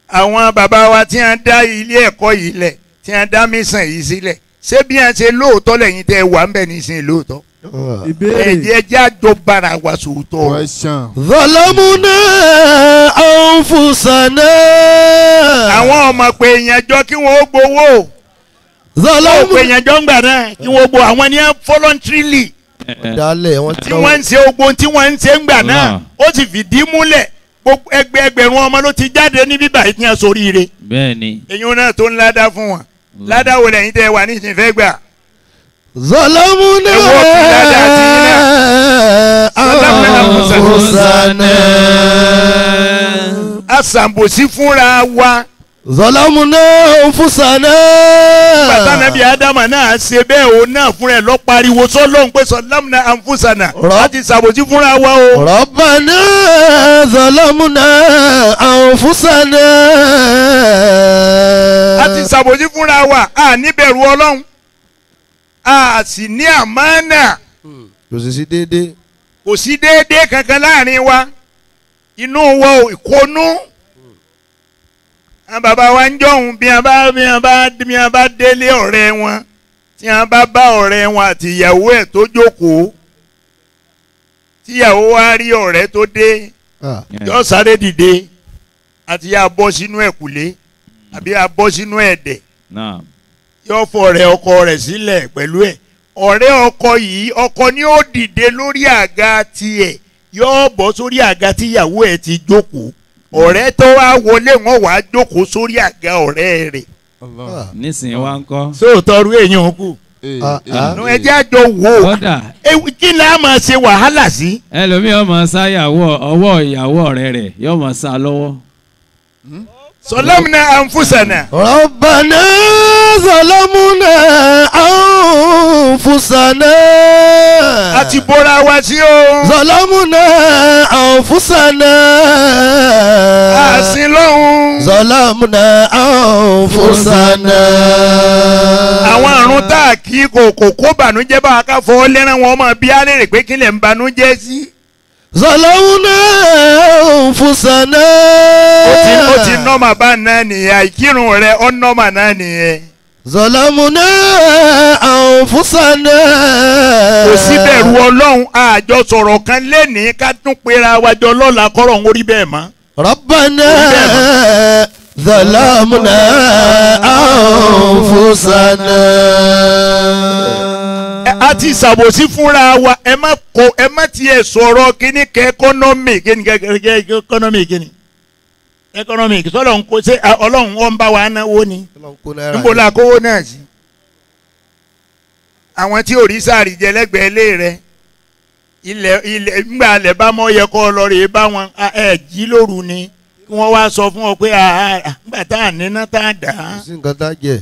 Àwọn bàbá wa tí wọ́n dá ilé ẹ̀kọ́ yìí lẹ̀ tí wọ́n dá mísàn yìí sílẹ̀ ṣé bí wọ́n ṣe lóòótọ́ lẹ́yìn tẹ́ wà ń bẹ̀ nísìnyí lóòótọ́. Ẹjẹ́ àjọ bára wa sòótọ́. Zalamuna anfusana. Àwọn ọmọ pé èèyàn jọ kí wọ́n ó gbowó. Ó pé èèyàn jọ ń gbà náà kí wọ́n gbowó àwọn ní voluntarily dálẹ̀ wọ́n tí wọ́n ń ṣe ogun tí wọ́n ń ṣe ń gbà náà ó sì fìdí múlẹ̀ gbogbo ẹgbẹ̀rún ọmọ ló ti jáde ní bíbá yìí tí wọ́n soríire. bẹ́ẹ̀ni. èyí náà tó ń ládàá fún wọn ládàá wo lẹ́yìn tẹ́ wà ní ìsìnfẹ́ gbà. ظلمنا أنفسنا aṣàbòsí fúnra wa. ظلمنا أنفسنا. bàtà nàbí ádámà náà ṣe bẹ́ẹ̀ òun náà fúnra ẹ̀ lọ pariwo sọ́lọ́hún pé ظلمنا أنفسنا láti ṣàbòsí fúnra wa o. ربنا ظلمنا أنفسنا. a ti ṣàbòsí fúnra wa a níbẹ̀rù ọlọ́run a sì ní àmánà. kò sì sí déédéé. kò sí déédéé kankan láàrin wa inú wa ò ìkónú. àwọn bàbá wa ń jọ̀hún bí wọ́n bá délé ọ̀rẹ́ wọn tí wọ́n bá bá ọ̀rẹ́ wọn àti ìyàwó ẹ̀ tó jókòó tíyàwó wa rí ọ̀rẹ́ tó dé yóò sáré dìde àti yà bọ́ sínú ẹ̀kúlé àbí yà bọ́ sínú ẹ̀dẹ̀ yóò fọ ọ̀rẹ́ ọkọ rẹ̀ sílẹ̀ pẹ̀lú ẹ̀ ọ̀rẹ́ ọkọ yìí ọkọ ni ó dìde lórí àga tiẹ̀ yóò bọ́ sórí àga tíyàwó ẹ̀ ti jókòó ọ̀rẹ́ tó wá wọlé wọn wàá jókòó sórí àga ọ̀rẹ́ rẹ̀. nísìnyí wá ń kọ́. sóòótọ́ ru èèyàn kù nu ẹjẹ́ àjọ wò ó kí ni a máa ṣe wàhálà sí. ẹlòmíràn máa sá ọwọ́ ìyàwó ọ̀rẹ́ rẹ̀ yóò máa sá lọ́wọ́. ظلمنا أنفسنا ربنا ظلمنا أنفسنا. a ti bóra wa sí o. ظلمنا أنفسنا. àsìn lọ́hùn. ظلمنا أنفسنا. àwọn àrùn tá a kí kò kó bànújẹ́ bá a ká fọ́ lẹ́ràn wọn máa bí á lè rè pé kí lè ń bànújẹ́ sí. ظلمنا أنفسنا. ó ti nọ́mà bá náà nìyẹn àìkírun rẹ̀ ọ́ nọ́mà náà nìyẹn. ظلمنا أنفسنا. kò sí bẹ̀rù ọlọ́run àjọ sọ̀rọ̀ kan lẹ́nìí ká tún pera wájọ lọ́la kọ́rọ̀ ń orí bẹ́ẹ̀ mọ́. ربنا ظلمنا أنفسنا. a ti ṣàbòsí fúnra wa ẹ má tiẹ̀ sọ̀rọ̀ kíní kẹ́ ẹkọ́nọ́mì kíní kẹ́ ẹkọ́nọ́mì kíní ẹkọ́nọ́mì sọ́dọ̀ ń kó ṣe ọlọ́run wọn bá wa náwó ni níbo la kówó náà sí. àwọn tí òrìṣà rí jẹ lẹ́gbẹ̀ẹ́ ilé rẹ ilẹ̀ ńgbà alẹ̀ bá mọ́ yẹ kọ́ lọ rèé bá wọn ẹ̀ jí lóru ni kí wọ́n wá sọ fún ọ pé ńgbà tá à níná tá à dà á sí nǹkan tá a jẹ.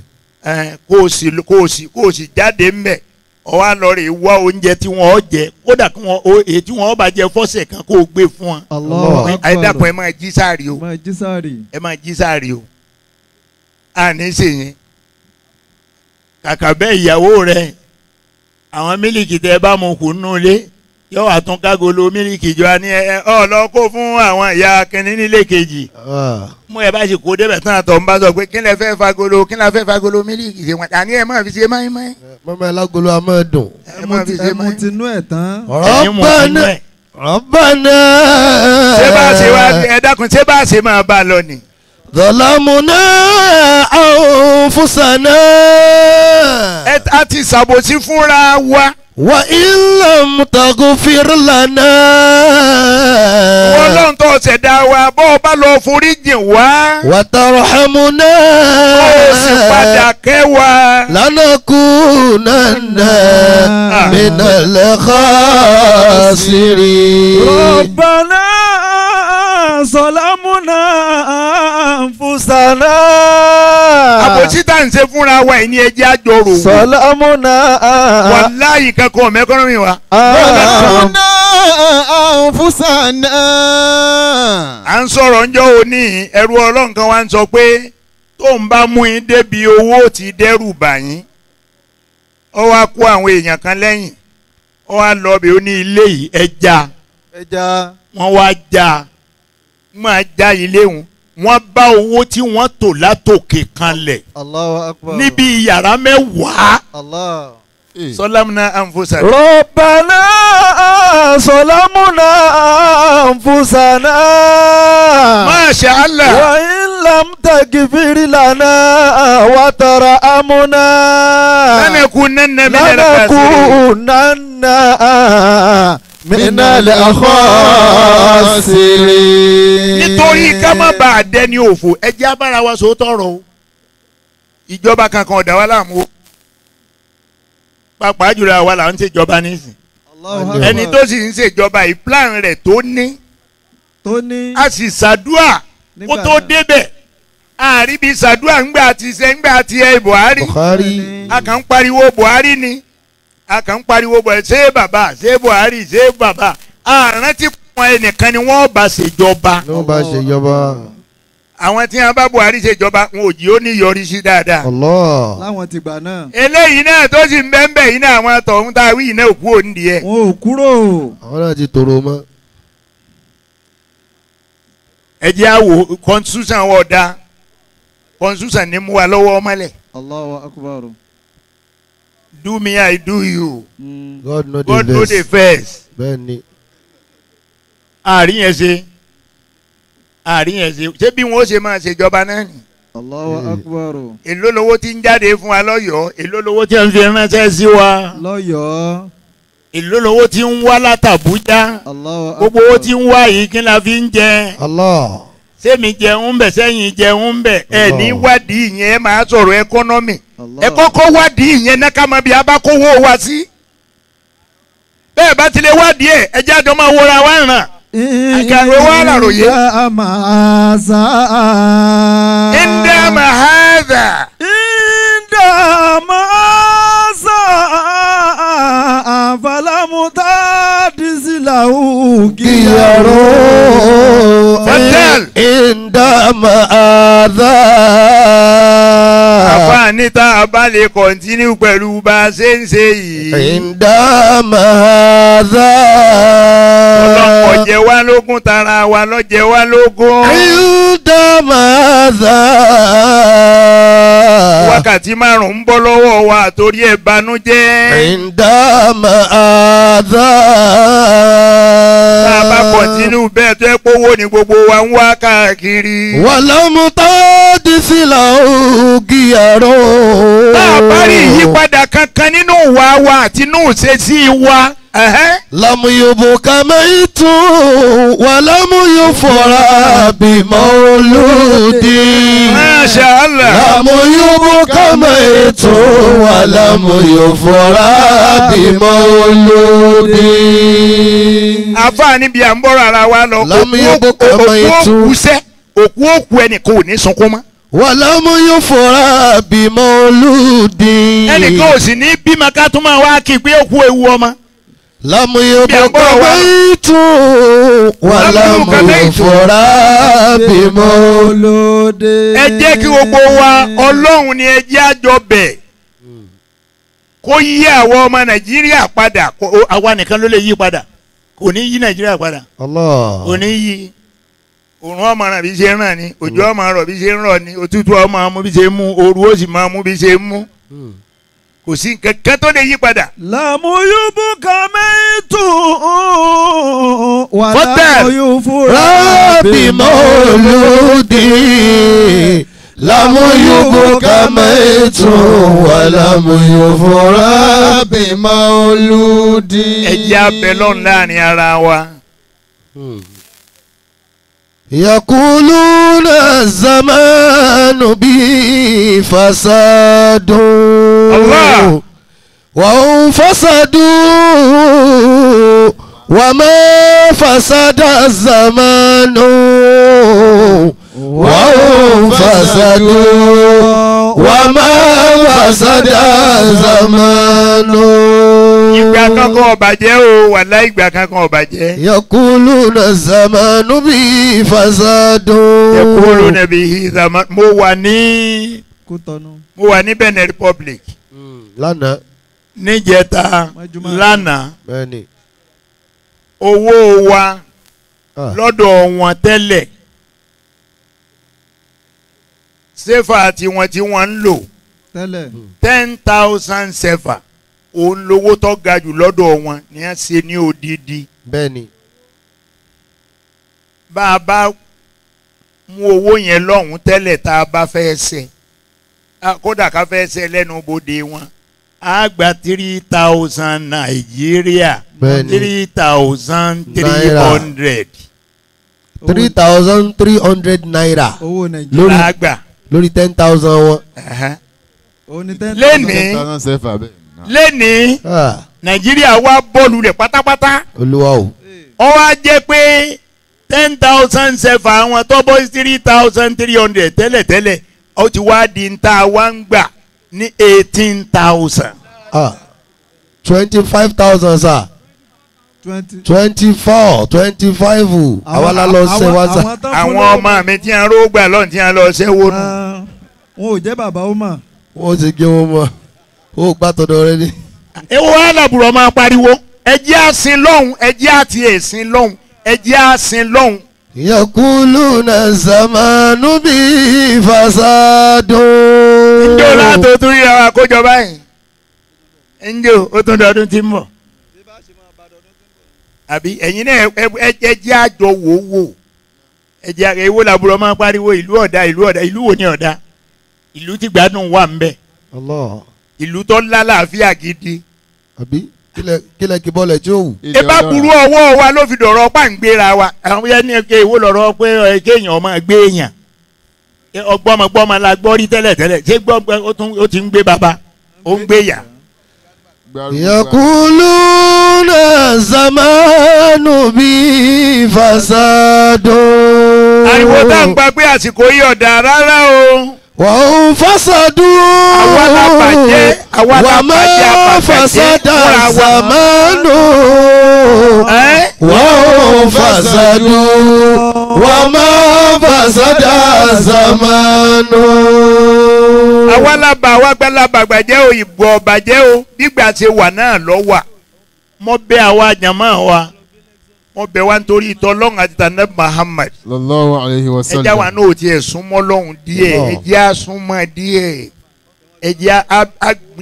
kó o sì jáde ńbẹ̀ ọ wá lọ rè wá oúnjẹ tí wọ́n jẹ kódà kí wọ́n èyí tí wọ́n bá jẹ fọ́sẹ̀ kan kó o gbé fún wọn. àìdàpọ̀ ẹ máa jí sáàrì o ẹ máa jí sáàrì o àní sèyìn kàkà bẹ́ẹ̀ ìyàwó rẹ̀ àwọn mílìkì tẹ́ bá mu kù nínú ilé yóò wá tún kágolo mílìkì jọ ní ọ lọ kó fún àwọn ìyá kínní nílé kejì mú ẹ bá ṣe kó débẹ̀ tán àtọ̀ ń bá sọ pé kí lẹ fẹ́ fagolo mílìkì ṣe wọn àní ẹ máa fi ṣe máyín máyín. mọ́mọ́ ẹ lágolo a máa dùn. ẹ máa fi ṣe máyín. ẹ mú tinú ẹ̀ tán. Rabbana. ṣé bá a ṣe wá ẹ dákun ṣé bá a ṣe máa bá a lọ ni. ظلمنا أنفسنا. a ti ṣàbòsí fúnra wa. وإن لم تغفر لنا. Ọlọ́run tó ṣẹ̀dá wa bọ́ ọ bá lọ forí jìn wá. وترحمنا. ó sì padà kẹ́ wa. لنكونن من الخاسرين. ربنا ظلمنا أنفسنا. àbòsí tá à ń ṣe fúnra wa ẹni ẹjẹ́ àjọrò. ظلمنا wàláyì kankan mẹ́kọ́nọ́mì wa. ظلمنا أنفسنا. à ń sọ̀rọ̀ ńjọ́ òní ẹrú ọlọ́run kan wá ń sọ pé tó ń bá mú yín débi owó ti dẹ́rù bà yín ó wá kó àwọn èèyàn kan lẹ́yìn ó wá lọ bí ó ní ilé yìí ẹja wọ́n wá já máa já ilé wọn wọ́n bá owó tí wọ́n tò látòkè kanlẹ̀ Allahu Akbar. níbi yàrá mẹ́wàá. Allah. Salamna anfusana. ربنا ظلمنا أنفسنا. Masha Allah. وإن لم تغفر لنا وترحمنا لنكونن من الخاسرين. من الخاسرين. nítorí ká má bàa dẹni òfò ẹ jẹ́ abára wa sòótọ́ ọ̀rọ̀ o ìjọba kankan ọ̀dà wa láàmú o pàápàá jùlọ àwa là ń ṣèjọba nísìn ẹni tó sì ń ṣèjọba yìí plan rẹ̀ tó ní a sì ṣàdúà kó tó débẹ̀ àríbi ṣàdúà ńgbà tí ṣe ńgbà tí ẹ Buhari a kàn ń pariwo Buhari ni a kàn ń pariwo Buhari ṣé bàbá ṣé Buhari ṣé bàbá àrántí pọn ẹnìkan ni wọ́n bá ṣèjọba. àwọn tí wọn bá Buhari ṣèjọba wọn ò jí ó ní yọrí sí dáadáa. láwọn ti gbà náà. eléyìí náà tó sì ń bẹ́ẹ̀ yìí náà àwọn tọ̀hún tá a wí iná òkú òǹdí ẹ̀. wọn ò kúrò. àwọn náà ti tòrò mọ́. ẹ jẹ́ àwò constitution wọ̀ dá constitution ní mú wa lọ́wọ́ ọmọlẹ̀. Allahu Akbar. Do me I do you. God know the first. bẹ́ẹ̀ni. àárín yẹn ṣe ṣé bí wọn ó ṣe máa ṣèjọba náà ni. Allahu Akbar. èló lowó tí ń jáde fún wa lọ́yọ̀ọ́ èló lowó tí ń fi ránṣẹ́ sí wa. lọ́yọ̀ọ́. èló lowó tí ń wá látàbújá. gbogbo owó tí ń wá yìí kí la fi ń jẹ. sẹ́mi jẹun bẹ̀ sẹ́yìn jẹun bẹ̀ ẹ̀ ní wádìí yẹn máa sọ̀rọ̀ ẹkọ́nọ́mì ẹ kọ́kọ́ wádìí yẹn náà ká mọ bí a bá kówó wa sí. bẹ́ẹ̀ bá tilẹ̀ wádìí ẹ̀ ẹ jẹ́ àjọ máa wọra wá ràn. àkàrò wa làròyé. Inda mahadha. falamuta disilahu inda mahadha. àfààní tá a bá lè kọ̀ntínú pẹ̀lú bá a ṣe ń ṣe yìí. inda mahadha. ọlọ́pọ̀ jẹ wá lógún tara wa lọ́jẹ wá lógún. inda mahadha. wákàtí márùn-ún ń bọ́ lọ́wọ́ wa torí ẹ̀ banújẹ́. inda mahadha. tá a bá kọ̀ntínú bẹ́ẹ̀ tó ẹ́ pówó ni gbogbo wa ń wá káàkiri. wàlámùtá disilahu giyaro. tá a bá rí ìyípadà kankan nínú ìwà wa àti inú ìṣesí wa. lamuyobo kamaitu walamuyufora bimauludi. Masha Allah. lamuyobo kamaitu walamuyufora bimauludi. àfààní bíi à ń bọ́rọ̀ ara wa lọ. lamuyobo kamaitu. òkú òkú ẹnìkan ò ní sunkún mọ́. walamuyufora bimauludi. ẹnìkan ò sì ní bímọ ká tún máa wá kí pé òkú ewu ọmọ. lamuyobo kamaitu walamuyufora bimauludi. ẹ jẹ́ kí gbogbo wa ọlọ́run ni ẹ jẹ́ àjọ bẹ̀ kó yí àwọn ọmọ nàìjíríà padà àwa nìkan ló lè yí padà kò ní yí nàìjíríà padà. Allah. kò ní yí òrùn ọmọ ràn bí ṣe ń ràn ni òjò ọmọ rọ̀ bí ṣe ń rọ̀ ni òtútù ọmọ mú bí ṣe ń mú ooru ó sì máa mú bí ṣe ń mú kò sí kẹ̀kẹ́ tó lè yí padà. làmúyúbù kàmẹ́tù wà lámúyúfúra bímọ́lódì. lámúyúbù kàmẹ́tù wà lámúyúfúra bímọ́lódì. ẹ jẹ́ abẹ lọ́n láàrin ara wa. يقولون الزمان به فساد الله وهم فسدوا وما فسد الزمان وهم فسدوا وما فسد الزمان. ìgbà kankan ò bàjẹ́ o wàlá ìgbà kankan ò bàjẹ́. yakuluna zamanu bi fasadu. yakuluna bihi zaman. mo wà ní Benin Republic. lánàá. níjẹta lánàá. bẹ́ẹ̀ni. owó wa lọ́dọ̀ wọn tẹ́lẹ̀ sefa tiwọn tí wọ́n ń lò 10,000 sefa òun lówó tó ga jù lọ́dọ̀ wọn ni wọ́n ṣe ní odidi. bẹ́ẹ̀ni. bá a bá mú owó yẹn lọ́hùn tẹ́lẹ̀ tá a bá fẹ́ ṣe kódà ká fẹ́ ṣe lẹ́nu bodè wọn a gba 3,000 Nàìjíríà 3,300. 3,300 naira owó Nàìjíríà àgbà lórí 10,000 wọn. lẹ́ni Nàìjíríà wá bọ́ọ̀lù rẹ̀ pátápátá. Olúwa o. ó wá jẹ́ pé 10,000 sefa àwọn tó bọ́ 3,300 tẹ́lẹ̀tẹ́lẹ̀ ó ti wá di ń ta wá ń gbà ní 18,000. 25,000 sir. 24 25 àwa la lọ ṣe wá sà. àwọn ọmọ mi tí a ró gbà lọ́n tí a lọ ṣe wó nù. wọn ò jẹ́ bàbá ó mà. wọ́n ti gé wọn mọ́ ó gbà tọ̀dọ̀ rẹ ni. ewu alábùrọ̀ máa pariwo ẹjẹ́ àsìn lọ́hùn ẹjẹ́ àti èsìn lọ́hùn ẹjẹ́ àsìn lọ́hùn. yakuluna zamanu bi fasadun. njó látò tún rí àwọn àkójọ báyìí njó ó tún dọdún tí ń bọ̀ àbí ẹ̀yin náà ẹjẹ́ àjọ wò wò ẹjẹ́ ewu làbúrò máa pariwo ìlú ọ̀dà ìlú ọ̀dà ìlú wo ni ọ̀dà ìlú tí gbádùn wà ń bẹ ìlú tó lálàáfíà gidi. àbí kílẹ̀ kí bọ́ọ̀lù ẹ̀ tí ó wù. ẹ bá burú ọwọ́ wa ló fi dọ̀rọ̀ pàǹgbéra wa àwọn yẹn ní ẹ̀kẹ́ ìwó lọ́rọ̀ pé kéèyàn máa gbé èèyàn ọgbọ́mọgbọ́mọ la gbọ́ rí tẹ́lẹ̀tẹ́lẹ̀ ṣé gbọ́ ó ti ń gbé bàbá ó ń gbé yà. yakuluna zamanu bi fasadun. ariwo tá n pa pé àsìkò yìí ọ̀dà rárá o. wọ́n fasadu. àwa la bàjẹ́ àwa la bàjẹ́ wàmọ́ fasada zamanu. wọ́n fasadu. wàmọ́ fasada zamanu. àwa la bà àwa gbẹ́lábà gbàjẹ́ o ìbò ọ̀bàjẹ́ o gbígbà ṣe wà náà lọ wà mọ́ bẹ́ àwa jàmá wa wọ́n bẹ̀ wá nítorí ìtọ́ ọlọ́run àti tànà Muhammad. sallallahu alayhi wa sallam. ẹja wa náà ò tiẹ̀ súnmọ́ lọ́hùn díẹ̀ ẹjẹ́ á súnmọ́ díẹ̀ ẹjẹ́ á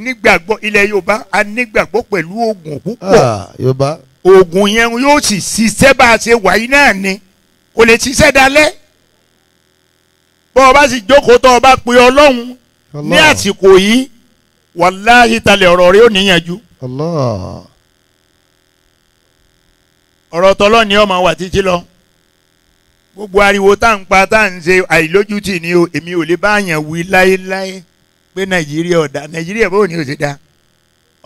nígbàgbọ́ ilẹ̀ Yorùbá á nígbàgbọ́ pẹ̀lú oògùn púpọ̀ oògùn yẹn yóò sì ṣiṣẹ́ bá a ṣe wáyé náà ni kò lè ṣiṣẹ́ dalẹ̀ bọ́ ọ bá sì jókòó tó o bá pe Ọlọ́run ní àsìkò yìí wàláhì talẹ̀ ọ̀rọ̀ rẹ ò níyànjú. ọ̀rọ̀ tọ́lọ́ ni ọmọ wà títí lọ gbogbo ariwo tá n pa tá n ṣe àìlójútì ni o èmi ò lè bá àyàn wí láéláé pé Nàìjíríà ọ̀dà Nàìjíríà bó ni ò ṣe dá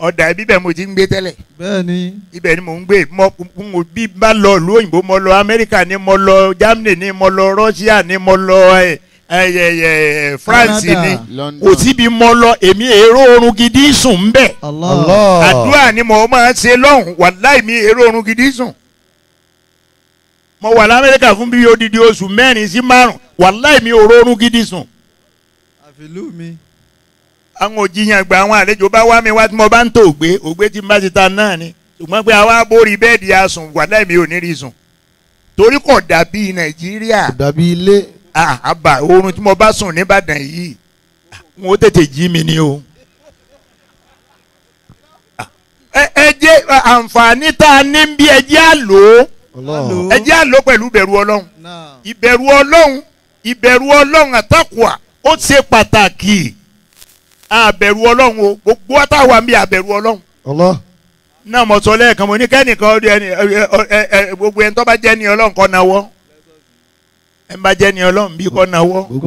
ọ̀dà ibibẹ̀ mo ti ń gbé tẹ́lẹ̀ bẹ́ẹ̀ni ibẹ̀ ni mò ń gbé mo bí bá lọ ìlú òyìnbó mo lọ Amẹ́ríkà ni mo lọ Germany ni mo lọ Russia ni mo lọ France ni kò síbi mo lọ èmi èrò oorun gidi sùn ń bẹ̀ àdúrà ni mo máa ń ṣe lọ́hùn wàláì mi èrò oorun gidi sùn. mo wà lamẹ́ríkà fún bí odidi oṣù 4 sí 5 wàláì mi ò rọrùn gidi sùn. àfìlú mi. àwọn òjìyàn gba àwọn àlejò bá wá mi wá tí mo bá ń tó ògbé tí n bá ti ta náà ni ṣùgbọ́n pé àwa borí bẹ́ẹ̀dì asùn wàláì mi ò ní rí sùn torí kò dàbí Nàìjíríà. kò dàbí ilé. àbà oorun tí mo bá sùn nìbàdàn yìí wọn ó tètè jí mi ni o. ẹ jẹ́ àǹfààní tá a ní bí ẹ jẹ́ àlò ẹ jẹ́ àlò pẹ̀lú ìbẹ̀rù Ọlọ́run ìbẹ̀rù Ọlọ́run àtàkùà ó ṣe pàtàkì àbẹ̀rù Ọlọ́run o gbogbo àtàwà ń bí àbẹ̀rù Ọlọ́run náà mo sọ lẹ́ẹ̀kan mo ní kẹ́nìkan gbogbo ẹni tó bá jẹ́ ní Ọlọ́run kó nawọ́ ẹ bá jẹ́ ní Ọlọ́run bí kó nawọ́ ń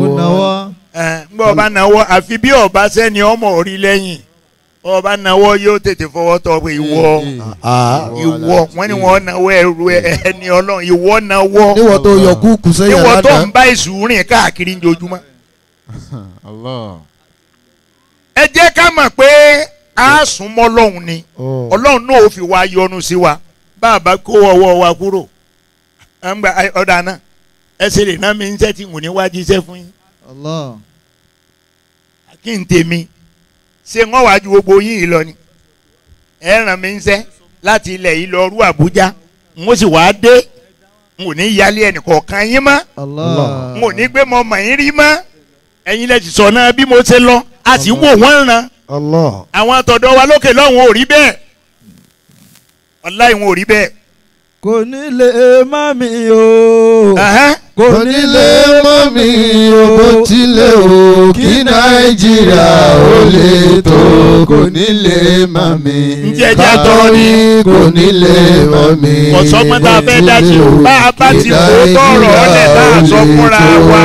gbọ́ ọba nawọ́ àfi bí ọba sẹ́ni ọmọ orí lẹ́yìn ọba nawọ́ yóò tètè fọwọ́ tọ́ pé ìwọ wọ́n ní wọ́n nawọ́ ẹrù ẹni Ọlọ́run ìwọ nawọ́ níwọ̀ tó yọ kúkú sẹ́yìn níwọ̀ tó ń bá èṣù rìn káàkiri ojoojúmọ́. ẹ jẹ́ ká mọ̀ pé a sún mọ́ Ọlọ́run ni Ọlọ́run náà ó fi wá yọ́nú sí wa bá a bá kó ọwọ́ wa kúrò ọ̀dà náà ẹ ṣe lè ná mi ń ṣẹ́ tí wọ́n ní wá jíṣẹ́ fún yín kí n tèmi ṣé wọ́n wá ju gbogbo yín yìí lọ ni ẹ ràn mí ń ṣẹ́ láti ilẹ̀ yìí lọ rú Àbújá n ó sì wá dé n ò ní yálé ẹnì kọ̀ọ̀kan yín mọ́ n ò ní gbé mọ́ mọ̀ yín rí mọ́ ẹ̀yin lẹ ti sọ náà bí mo ṣe lọ a sì wò wọ́n ràn àwọn àtọ̀dọ̀ wa lókè lọ́hùn ò rí bẹ́ẹ̀ wàláhì wọn ò rí bẹ́ẹ̀. kò ní lè má mi o kò ní lè mọ̀ mí bó tilẹ̀ wù kí Nàìjíríà ó lè tó kò ní lè mọ̀ mí. ǹjẹ́ ẹja tọrọ ni kò ní lè mọ̀ mí. ọ̀sọ́gbọ́n tá a fẹ́ dájú bá a bá ti kó tọrọ ọ̀lẹ̀ tá a sọ fúnra wa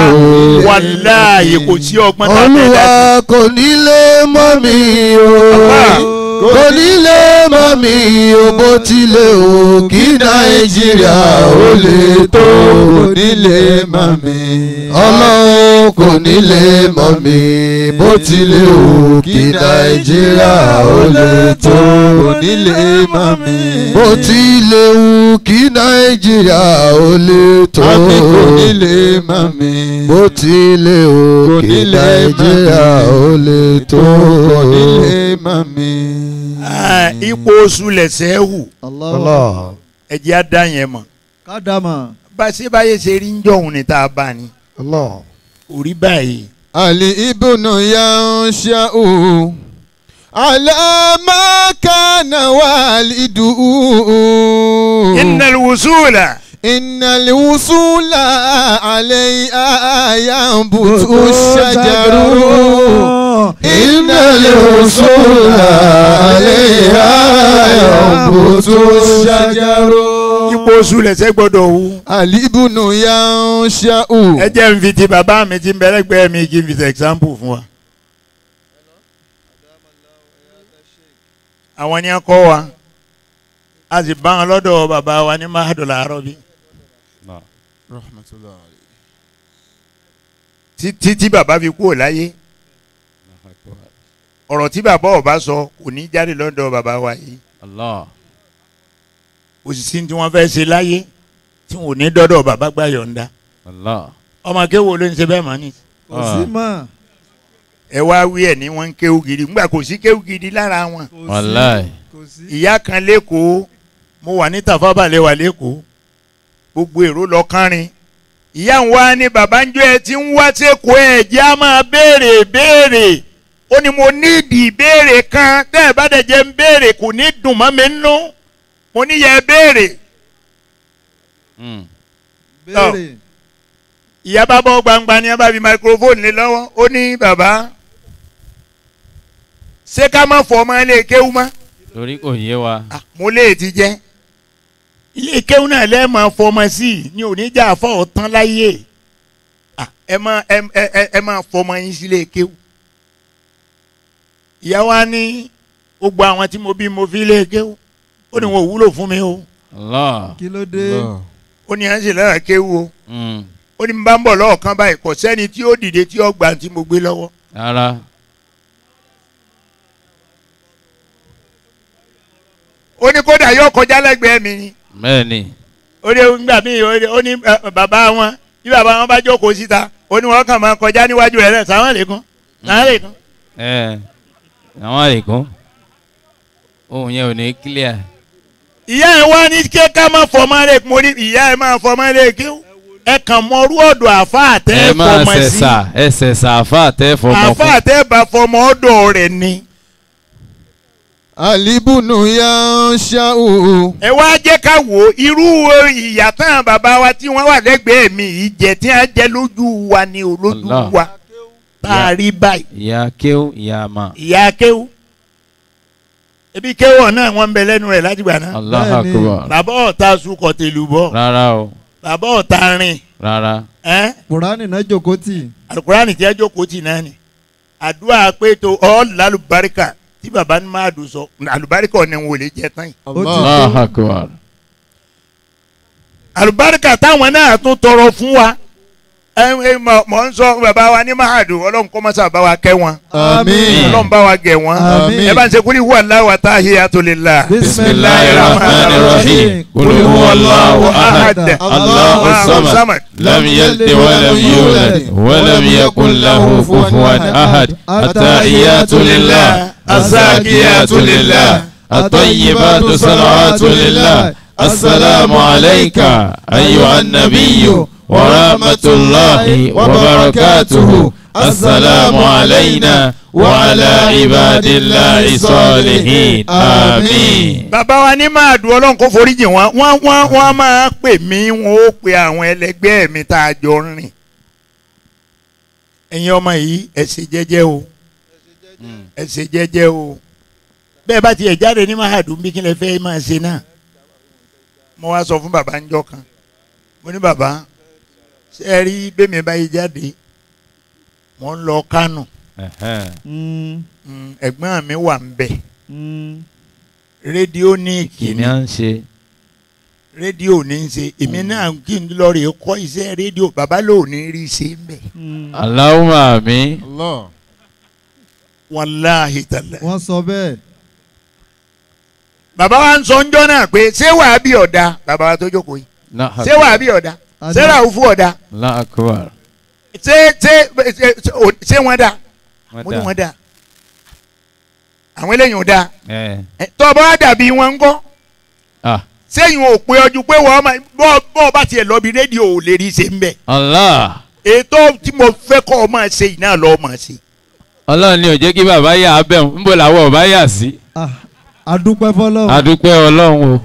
wàláhì kò sí ọgbọ́n tá a fẹ́ dájú. Olúwa kò ní lè mọ̀ mí kò ní lè mọ̀ mí bó tilẹ̀ wù kí Nàìjíríà ó lè tó kò ní lè mọ̀ mí. Ọlọ́run kò ní lè mọ̀ mí bó tilẹ̀ wù kí Nàìjíríà ó lè tó kò ní lè mọ̀ mí. Bó tilẹ̀ wù kí Nàìjíríà ó lè tó kò ní lè mọ̀ mí. Bó tilẹ̀ wù kí Nàìjíríà ó lè tó kò ní lè mọ̀ mí. ipò oṣù lẹ̀sẹ̀ hù Allah. ẹ̀jẹ̀ á dá yẹn mọ̀ ká dá mọ̀. báyé ṣe rí ń jọ̀hún ni tá a bá ní Allah. kò rí báyìí. Ali ibnu yansha'u ala ma kana walidu. innal wusula. Innal wusula alayha yanbutu shajaru. Innal wusula alayha yanbutu shajaru. ipò oṣù lẹ̀sẹ̀ gbọ́dọ̀ hù. Ali ibnu yansha'u. ẹ jẹ́ n fi ti bàbá mi ti ń bẹ̀rẹ̀ gbẹ́ mi kí n fi ṣe example fún wa. àwọn ni wọ́n kọ́ wa a sì bá wọn lọ́dọ̀ bàbá wa ní Mahadul Arabi. títí bàbá fi kúrò láyé ọ̀rọ̀ tí bàbá ọba sọ kò ní jáde lọ́dọ̀ bàbá wa yìí. Allah. òṣìṣẹ́ tí wọ́n fẹ́ ṣe láyé tí wọn ò ní dọ́dọ̀ bàbá gbà yọ̀ǹda. Allah. ọmọ kéwò ló ń ṣe bẹ́ẹ̀ mọ́ ni. kò sí mọ̀. ẹ wá wí ẹ̀ ní wọ́n ń kéwù gidi ńgbà kò sí kéwù gidi lára wọn. Wallahi. kò sí. ìyá kan lẹ́kọ̀ọ́ mo wà ní tàfábàlẹ̀ wà lẹ́kọ̀ọ́ gbogbo èrò lọ kánrin ìyá ń wá ní bàbá ń jọ ẹ ti ń wá sẹ́kọ̀ọ́ ẹ̀ jẹ́ á máa béèrè ó ní mo ní ìdí ìbéèrè kan tẹ́ ẹ bá dẹ̀ jẹ́ ń béèrè kò ní dùn mọ́ mi nínú mo ní yẹ béèrè. béèrè. ìyá bá bọ́ gbangba ni a bá fi microphone lé lọ́wọ́ ó ní bàbá ṣé ká má fọ ọmọ ilé kéwú mọ́. torí kò yé wa. mo lè ti jẹ́ ilé kéwú náà lẹ́ẹ̀ máa fọ ọmọ sí i ní oníjà àfọ̀ ọ̀tán láyé ẹ máa fọ ọmọ yín sílé kéwú. ìyá wa ní gbogbo àwọn tí mo bí mo fi lé kéwú ó ní wọn ò wúlò fún mi o. Allah. kí ló dé. ó ní à ń ṣe lára kéwú o. ó ní bá ń bọ̀ lọ́ọ̀kan báyìí kò sẹ́ni tí ó dìde tí ó gbà tí mo gbé lọ́wọ́. Rárá. ó ní kódà yóò kọjá lẹ́gbẹ̀ẹ́ mi ni. Bẹ́ẹ̀ni. ó ní nígbà míì ó ní bàbá wọn bí bàbá wọn bá jókòó síta ó ní wọn kàn máa kọjá níwájú rẹ̀ náà sàwọn lè kún sàwọn lè kún. Àwọn àlèkún ohun yẹn ò ní clear. ìyá ẹ̀ wá ní ká má fọmọ rẹ̀ mo ní ìyá ẹ̀ máa fọmọ rẹ̀ kí ẹ kàn mọ orú ọ̀dọ̀ àfa àtẹ́ fọmọ sí. ẹ ṣẹ̀ṣà àfa àtẹ́ fọmọ fún. àfa àtẹ́ bá fọmọ ọ̀dọ̀ rẹ̀ ni. Alibunu yansha'u. ẹ wá jẹ́ ká wo irú ìyà tán bàbá wa tí wọ́n wà lẹ́gbẹ̀ẹ́ mi yìí jẹ́ tí wọ́n jẹ́ lójú wa ni ò lójú wa tá a rí báyìí. ìyá kéwù ìyá àmà. ìyá kéwù ebi kéwù náà wọ́n ń bẹ lẹ́nu rẹ̀ láti gbà náà. Allahu Akbar. bàbá ọ̀tá sukọ̀ tèlú bọ̀. rárá o. bàbá ọ̀tá rìn. rárá. Kùránì náà jókòó tì. Àlùkùránì tí a jókòó tì náà ni àdúrà pé tó ọ́ lálùbáríkà tí bàbá ní máa dùn sọ àlùbáríkà ọ̀nà ìwò lè jẹ tán yìí. Allahu Akbar. àlùbáríkà táwọn náà tún tọrọ fún wa mọ̀ ń sọ bàbá wa ní mahadu ọlọ́run kọ́ mọ́sá bá wa kẹ́ wọn. Àmín. ọlọ́run bá wa gẹ̀ wọ́n. Àmín. ẹ bá ń ṣe kúrì huwa Allahu wa tahiyatu lillah. Bismillahir rahmanir rahim. Qul huwallahu ahad. Allahu samad. Lam yalid wa lam yulad wa lam yakun lahu kufuwan ahad. At-tahiyyatu lillah. Az-zakiyatu lillah. At-tayyibatu salawatu lillah. Assalamu alayka ayyuhan nabiyyu ورحمة الله وبركاته السلام علينا وعلى عباد الله الصالحين آمين. bàbá wa ní máa dùn ọlọ́run kó foríjì wọ́n máa pè mí wọ́n ó pe àwọn ẹlẹgbẹ́ mi tá a jọ rìn. ẹ̀yin ọmọ yìí ẹ ṣe jẹ́jẹ́ o ẹ ṣe jẹ́jẹ́ o bẹ́ẹ̀ bá tiẹ̀ jáde ní mahadum bí kí lè fẹ́ máa ṣe náà. mo wá sọ fún bàbá ńjọ́ kan mo ní bàbá ṣe é rí bẹ́ẹ̀mi báyìí jáde mo ń lọ Kánò ẹ̀gbọ́n mi wà ń bẹ̀ rédíò ní kìíní à ń ṣe. rédíò ní í ṣe èmi náà kí n lọ rè kọ́ iṣẹ́ rédíò bàbá ló ní rí ṣe ń bẹ̀. Allahumma àmín. wàláhì tàlà. wọ́n sọ bẹ́ẹ̀. bàbá wa ń sọ ńjọ́ náà pé ṣé wàá bí ọ̀dà bàbá wa tó jókòó yìí ṣé wàá bí ọ̀dà ṣé ràwùfù ọ̀dà Allahu akbar. ṣé wọ́n dà mo ní wọ́n dà àwọn eléyìí ò dà tọ́ba dàbí wọn ń kọ́ sẹ́yìn ò pé ọjọ́ pé wọ́n bọ́ bá tiẹ̀ lọ bí rédíò ò lè rí ṣe ń bẹ̀. Allah. ètò tí mo fẹ́ kọ́ ọ máa ṣe iná lọ́ọ́ máa ṣe. Ọlọ́run ni ò jẹ́ kí bàbá yà á bẹ̀ ń bọ̀ làwọn ọ̀bá yà sí. adúpẹ́ fọlọ́run. adúpẹ́ Ọlọ́run o.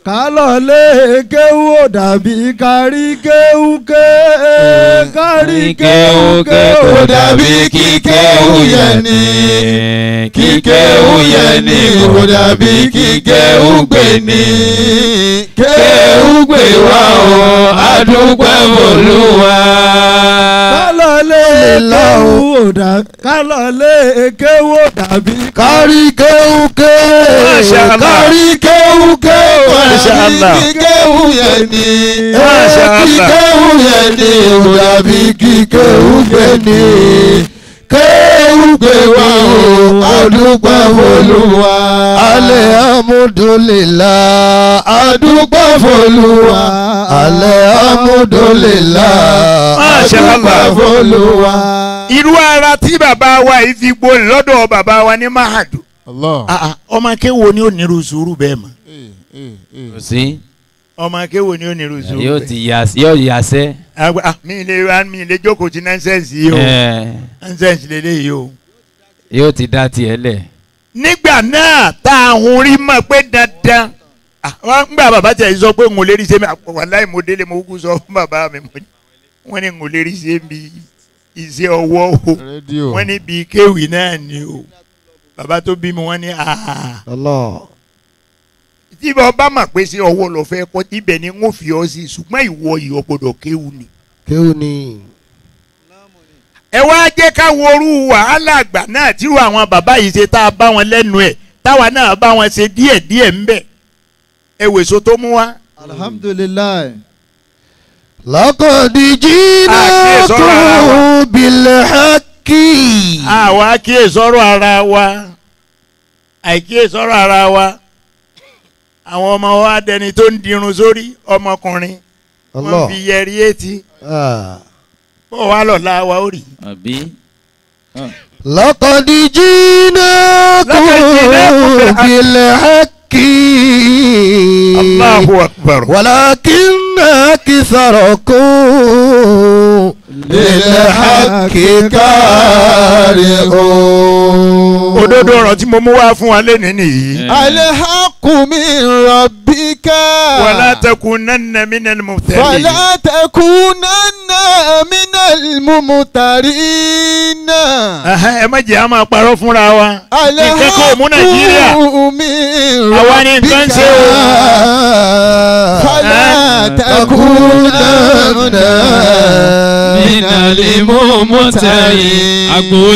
kálọ̀ lé kéwú ò dàbí kárí kéwú ké kárí kéwú ké ò dàbí kíkéwú yẹn ni kíkéwú yẹn ni ò dàbí kíkéwú gbé ni kéwú gbé wá o adúpẹ́ Olúwa. kálọ̀ lé kéwú ò dàbí kálọ̀ lé kéwú ò dàbí kárí kéwú ké kárí kéwú ké. Mashallah. kíkéwú yẹn ni kíkéwú yẹn ni ò dàbí kíkéwú gbé ni kéwú gbé wá o adúpẹ́ Olúwa. alhamdulillah adúpẹ́ Olúwa. alhamdulillah adúpẹ́ Olúwa. irú ara tí bàbá wa yìí fi gbóni lọ́dọ̀ bàbá wa ní mahadu. ọmọ akéwo ni ó nírú sùúrù bẹ́ẹ̀ mọ́. kò sí. ọmọ akéwo ni ó nírú sùúrù yóò yàsẹ́. mi lè jókòó ti nọ́ńsẹ̀nsì yìí o nọ́ńsẹ̀nsì lélẹ́yìí o. yóò ti dá tiẹ̀ lẹ̀. nígbà náà tá a hun rí mọ̀ pé dandan wọ́n gbà bàbá tẹ̀ sọ pé n ò lè rí sẹ́mi wàláhì mo délé mo kú sọ fún bàbá mi wọ́n ní n ò lè rí sẹ́mi iṣẹ́ ọwọ́ o wọ́n ní bíi kéwì náà ni o bàbá tó bí mi wọ́n ní tí bá mà pé sí ọwọ́ lọ fẹ́ kọ́ ibẹ̀ ni n ó fi ọ sí ṣùgbọ́n ìwọ ìwọ gbọ́dọ̀ kéwù ni. kéwù ni. ẹ wá jẹ́ ká worú wàhálà àgbà náà tírú àwọn bàbá yìí ṣe tá a bá wọn lẹ́nu ẹ̀ táwa náà bá wọn ṣe díẹ̀díẹ̀ ń bẹ̀ ẹ wèso tó mú wá. alhamdulilayi. laqad jinakum bil haqqi. àwa kíyèsọ́rọ̀ ara wa àìkíyèsọ́rọ̀ ara wa àwọn ọmọ wa dẹni tó ń dirun sórí ọmọkùnrin wọ́n fi yẹrí etí bó wà lọ́la wa ó rí. laqad jinakum bil haqqi. Allahu akbar. walakinna aktharakum lil haqqi karihun. òdodo ọ̀rọ̀ tí mo mú wá fún wa lẹ́nu nìyí. al-haqqu min rabbika. wala takunanna minal mumtarin. wala takunanna minal mumtarin. ẹ má jẹ́ a máa parọ́ fúnra wa. nǹkan kò mú Nàìjíríà. àwa ni nǹkan ṣe o. fala takunanna minal mumtarin.